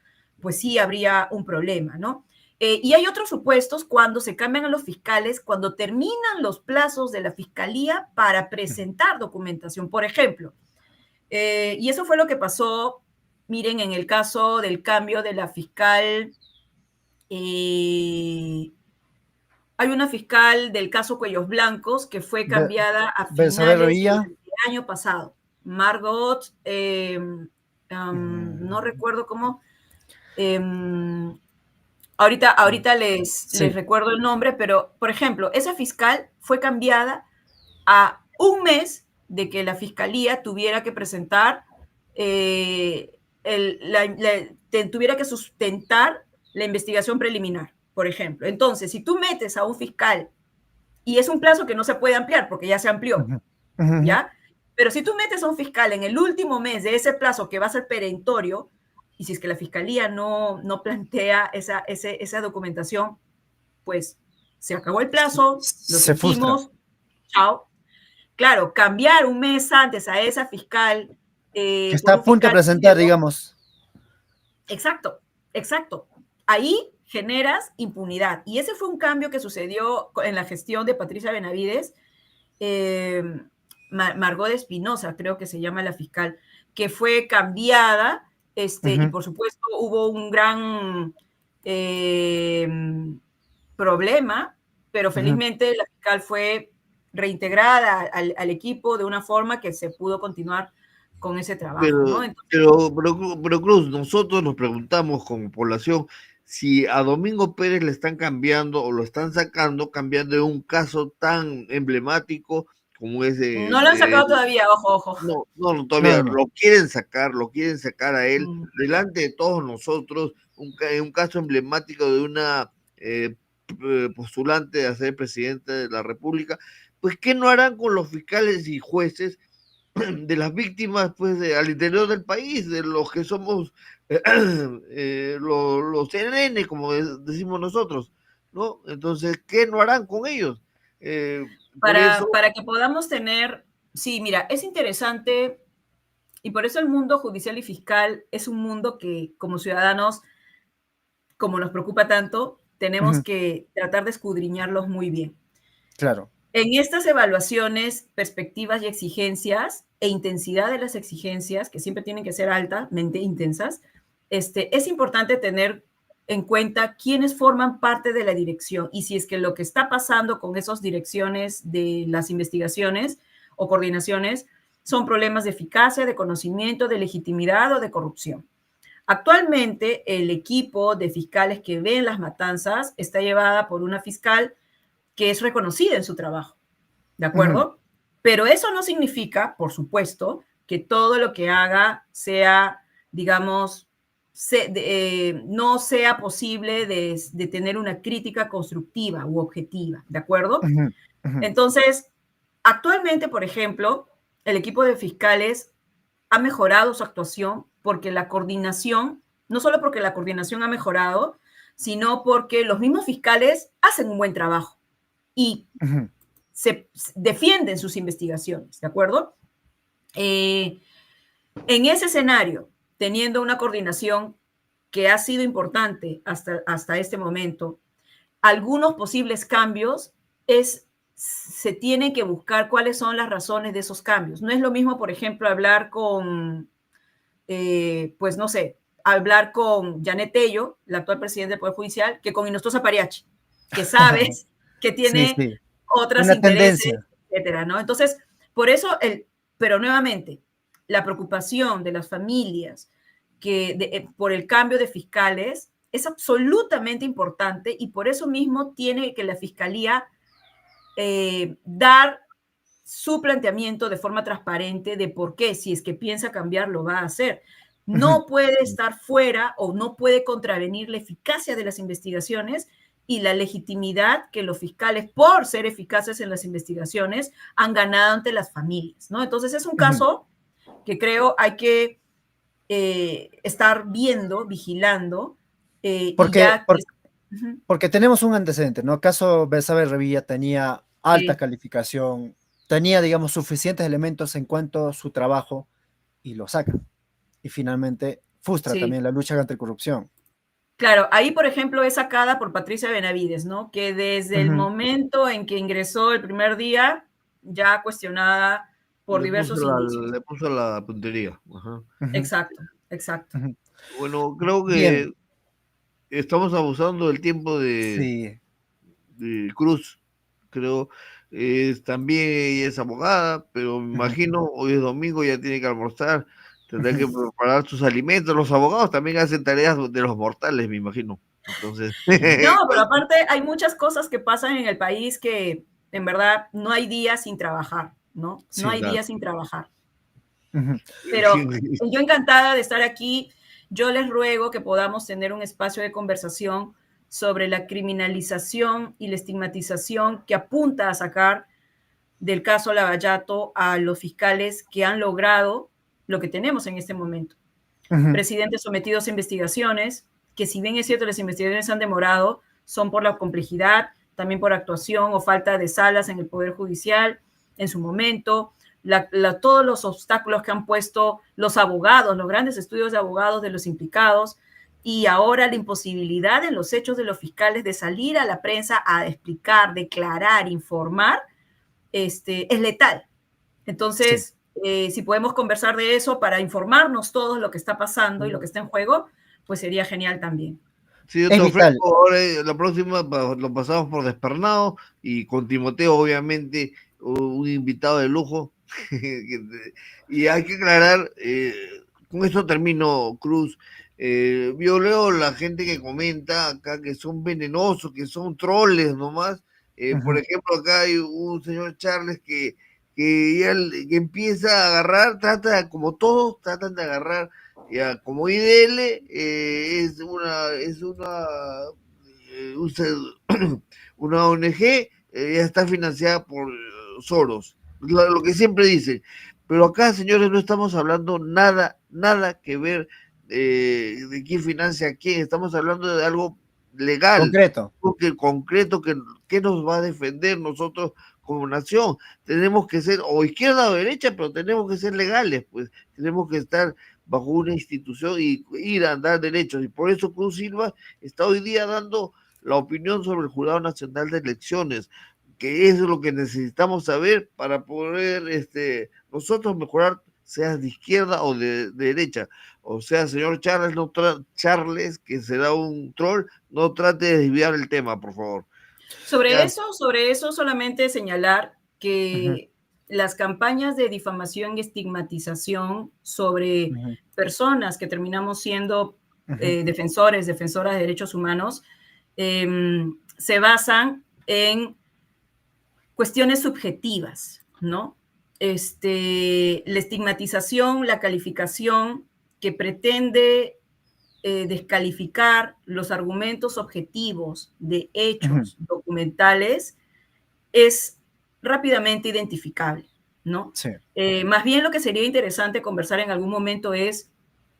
pues sí habría un problema, ¿no? Y hay otros supuestos cuando se cambian a los fiscales, cuando terminan los plazos de la fiscalía para presentar documentación, por ejemplo. Y eso fue lo que pasó, miren, en el caso del cambio de la fiscal. Hay una fiscal del caso Cuellos Blancos que fue cambiada a finales del año pasado. Margot, no recuerdo cómo. Ahorita les recuerdo el nombre, pero, por ejemplo, esa fiscal fue cambiada a un mes de que la fiscalía tuviera que presentar, tuviera que sustentar la investigación preliminar, por ejemplo. Entonces, si tú metes a un fiscal, y es un plazo que no se puede ampliar porque ya se amplió, ¿ya? Pero si tú metes a un fiscal en el último mes de ese plazo que va a ser perentorio, y si es que la fiscalía no plantea esa documentación, pues se acabó el plazo, lo sentimos, chao. Claro, cambiar un mes antes a esa fiscal. Que está a punto de presentar, digamos. Exacto. Ahí generas impunidad. Y ese fue un cambio que sucedió en la gestión de Patricia Benavides. Margot Espinosa, creo que se llama la fiscal, que fue cambiada. Y por supuesto hubo un gran problema, pero felizmente la fiscal fue reintegrada al equipo de una forma que se pudo continuar con ese trabajo. ¿no? Entonces, pero Cruz, nosotros nos preguntamos como población si a Domingo Pérez le están cambiando o lo están sacando, cambiando de un caso tan emblemático como ese. No lo han sacado todavía, ojo. No, todavía no. Lo quieren sacar a él delante de todos nosotros, un caso emblemático de una postulante a ser presidente de la República. Pues, ¿qué no harán con los fiscales y jueces de las víctimas, pues, al interior del país, de los que somos los CNN, como decimos nosotros, ¿no? Entonces, ¿qué no harán con ellos? Para que podamos tener, sí, mira, es interesante, y por eso el mundo judicial y fiscal es un mundo que como ciudadanos, como nos preocupa tanto, tenemos que tratar de escudriñarlos muy bien. Claro. En estas evaluaciones, perspectivas y exigencias, e intensidad de las exigencias, que siempre tienen que ser altamente intensas, es importante tener en cuenta quiénes forman parte de la dirección y si es que lo que está pasando con esas direcciones de las investigaciones o coordinaciones son problemas de eficacia, de conocimiento, de legitimidad o de corrupción. Actualmente, el equipo de fiscales que ven las matanzas está llevada por una fiscal que es reconocida en su trabajo, ¿de acuerdo? Pero eso no significa, por supuesto, que todo lo que haga sea, digamos, no sea posible de tener una crítica constructiva u objetiva, ¿de acuerdo? Ujú, ujú, Entonces, actualmente, por ejemplo, el equipo de fiscales ha mejorado su actuación porque la coordinación, no solo porque la coordinación ha mejorado, sino porque los mismos fiscales hacen un buen trabajo y ujú. se defienden sus investigaciones, ¿de acuerdo? En ese escenario, teniendo una coordinación que ha sido importante hasta este momento, algunos posibles cambios se tienen que buscar cuáles son las razones de esos cambios. No es lo mismo, por ejemplo, hablar con, pues no sé, hablar con Janet Tello, la actual presidenta del Poder Judicial, que con Inostosa Pariachi, que sabes que Sí, tiene sí, otros una intereses, tendencia. etcétera, ¿no? Entonces, por eso, pero nuevamente, la preocupación de las familias por el cambio de fiscales es absolutamente importante y por eso mismo tiene que la fiscalía dar su planteamiento de forma transparente de por qué, si es que piensa cambiar, lo va a hacer. Ujú. No puede estar fuera o no puede contravenir la eficacia de las investigaciones y la legitimidad que los fiscales, por ser eficaces en las investigaciones, han ganado ante las familias, ¿no? Entonces es un Ujú. caso que creo hay que estar viendo, vigilando, y Porque, ya... por- Ujú, porque tenemos un antecedente, ¿no? ¿Acaso Betsabe Revilla tenía alta sí, calificación, tenía, digamos, suficientes elementos en cuanto a su trabajo y lo saca? Y finalmente frustra sí. también la lucha contra la corrupción. Claro, ahí, por ejemplo, es sacada por Patricia Benavides, ¿no? Que desde el Ujú, momento en que ingresó el primer día, ya cuestionada por diversos indicios. Le puso la puntería. Ajá. ujú, Exacto, exacto. ujú. Bueno, creo Bien, que estamos abusando del tiempo sí. de Cruz. Creo, también ella es abogada, pero me Ujú, imagino, hoy es domingo, ya tiene que almorzar, tendrá ujú. que preparar sus alimentos. Los abogados también hacen tareas de los mortales, me imagino. Entonces, No, pero aparte hay muchas cosas que pasan en el país que en verdad no hay días sin trabajar, ¿no? No Sí. hay claro. días sin trabajar. Ujú. Pero yo encantada de estar aquí. Yo les ruego que podamos tener un espacio de conversación sobre la criminalización y la estigmatización que apunta a sacar del caso Lavallato a los fiscales que han logrado lo que tenemos en este momento. Ujú, Presidentes sometidos a investigaciones, que si bien es cierto las investigaciones han demorado, son por la complejidad, también por actuación o falta de salas en el Poder Judicial en su momento, todos los obstáculos que han puesto los abogados, los grandes estudios de abogados de los implicados, y ahora la imposibilidad en los hechos de los fiscales de salir a la prensa a explicar, declarar, informar, es letal. sí, Entonces, si podemos conversar de eso para informarnos todos lo que está pasando y lo que está en juego, pues sería genial también. sí, yo te es ofrezco vital. ahora, la próxima lo pasamos por Despernado y con Timoteo, obviamente, un invitado de lujo. Y hay que aclarar, con esto termino, Cruz. Yo leo la gente que comenta acá que son venenosos, que son troles nomás. Por Ujú, ejemplo, acá hay un señor Charles que empieza a agarrar, como todos, tratan de agarrar ya, como IDL, una ONG, ya está financiada por Soros, lo que siempre dice. Pero acá, señores, no estamos hablando nada que ver de quién financia a quién, estamos hablando de algo legal, concreto. concreto que nos va a defender nosotros como nación. Tenemos que ser o izquierda o derecha, pero tenemos que ser legales, pues tenemos que estar bajo una institución y ir a dar derechos. Y por eso Cruz Silva está hoy día dando la opinión sobre el Jurado Nacional de Elecciones, que es lo que necesitamos saber para poder nosotros mejorar, sea de izquierda o de derecha. O sea, señor Charles, Charles, que será un troll, no trate de desviar el tema, por favor. Ya. Sobre eso solamente señalar Ujú, que las campañas de difamación y estigmatización sobre ujú, personas que terminamos siendo ujú, defensoras de derechos humanos, se basan en cuestiones subjetivas, ¿no? la estigmatización, la calificación que pretende descalificar los argumentos objetivos de hechos documentales es rápidamente identificable, ¿no? Sí. Más bien lo que sería interesante conversar en algún momento es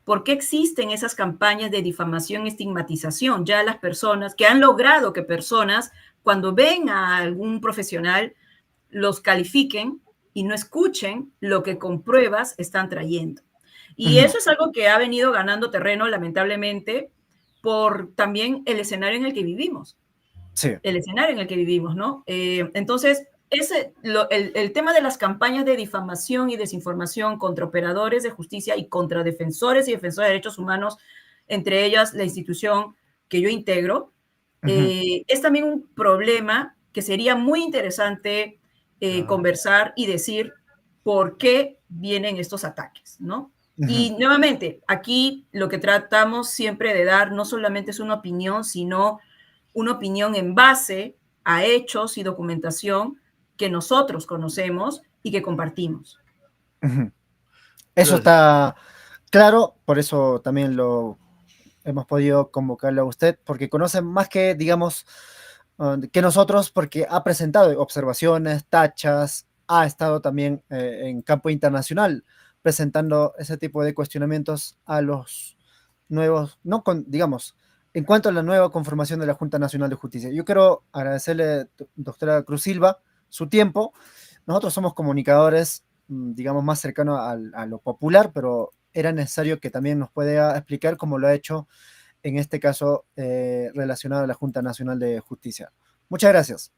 por qué existen esas campañas de difamación y estigmatización. Ya las personas que han logrado que personas, cuando ven a algún profesional, los califiquen y no escuchen lo que con pruebas están trayendo. Y eso es algo que ha venido ganando terreno, lamentablemente, por también el escenario en el que vivimos. Sí. El escenario en el que vivimos, ¿no? Entonces, el tema de las campañas de difamación y desinformación contra operadores de justicia y contra defensores y defensores de derechos humanos, entre ellas la institución que yo integro, es también un problema que sería muy interesante conversar y decir por qué vienen estos ataques, ¿no? Y nuevamente, aquí lo que tratamos siempre de dar no solamente es una opinión, sino una opinión en base a hechos y documentación que nosotros conocemos y que compartimos. Eso está claro, por eso también lo hemos podido convocarlo a usted, porque conoce más que, digamos, que nosotros, porque ha presentado observaciones, tachas, ha estado también en campo internacional presentando ese tipo de cuestionamientos a los nuevos, digamos, en cuanto a la nueva conformación de la Junta Nacional de Justicia. Yo quiero agradecerle, doctora Cruz Silva, su tiempo. Nosotros somos comunicadores, digamos, más cercanos a lo popular, pero era necesario que también nos pueda explicar cómo lo ha hecho en este caso relacionado a la Junta Nacional de Justicia. Muchas gracias.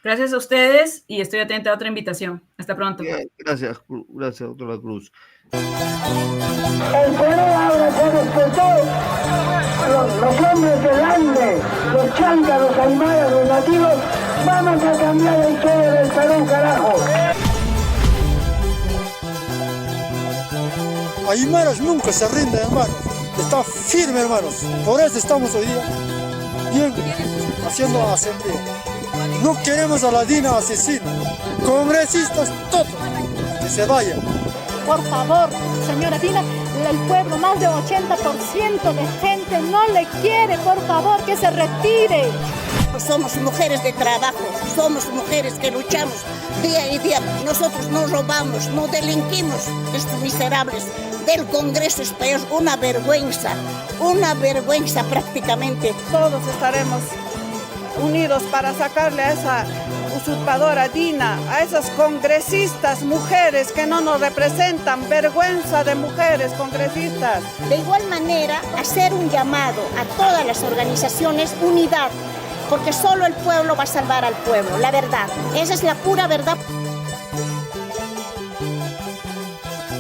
Gracias a ustedes y estoy atenta a otra invitación. Hasta pronto. Bien, gracias, doctora Cruz. El Perú ahora se despertó. Los hombres del Ande, los changas, los aymaras, los nativos, vamos a cambiar la historia del Perú, carajo. Aymaras nunca se rinden, hermanos. Está firme, hermanos. Por eso estamos hoy día bien haciendo asamblea. No queremos a la Dina asesina. Congresistas todos, que se vayan. Por favor, señora Dina, el pueblo, más de 80% de gente no le quiere, por favor, que se retire. Somos mujeres de trabajo, somos mujeres que luchamos día y día. Nosotros no robamos, no delinquimos. Estos miserables del Congreso es peor, una vergüenza prácticamente. Todos estaremos unidos para sacarle a esa usurpadora Dina, a esas congresistas mujeres que no nos representan, vergüenza de mujeres congresistas. De igual manera, hacer un llamado a todas las organizaciones, unidad, porque solo el pueblo va a salvar al pueblo, la verdad. Esa es la pura verdad.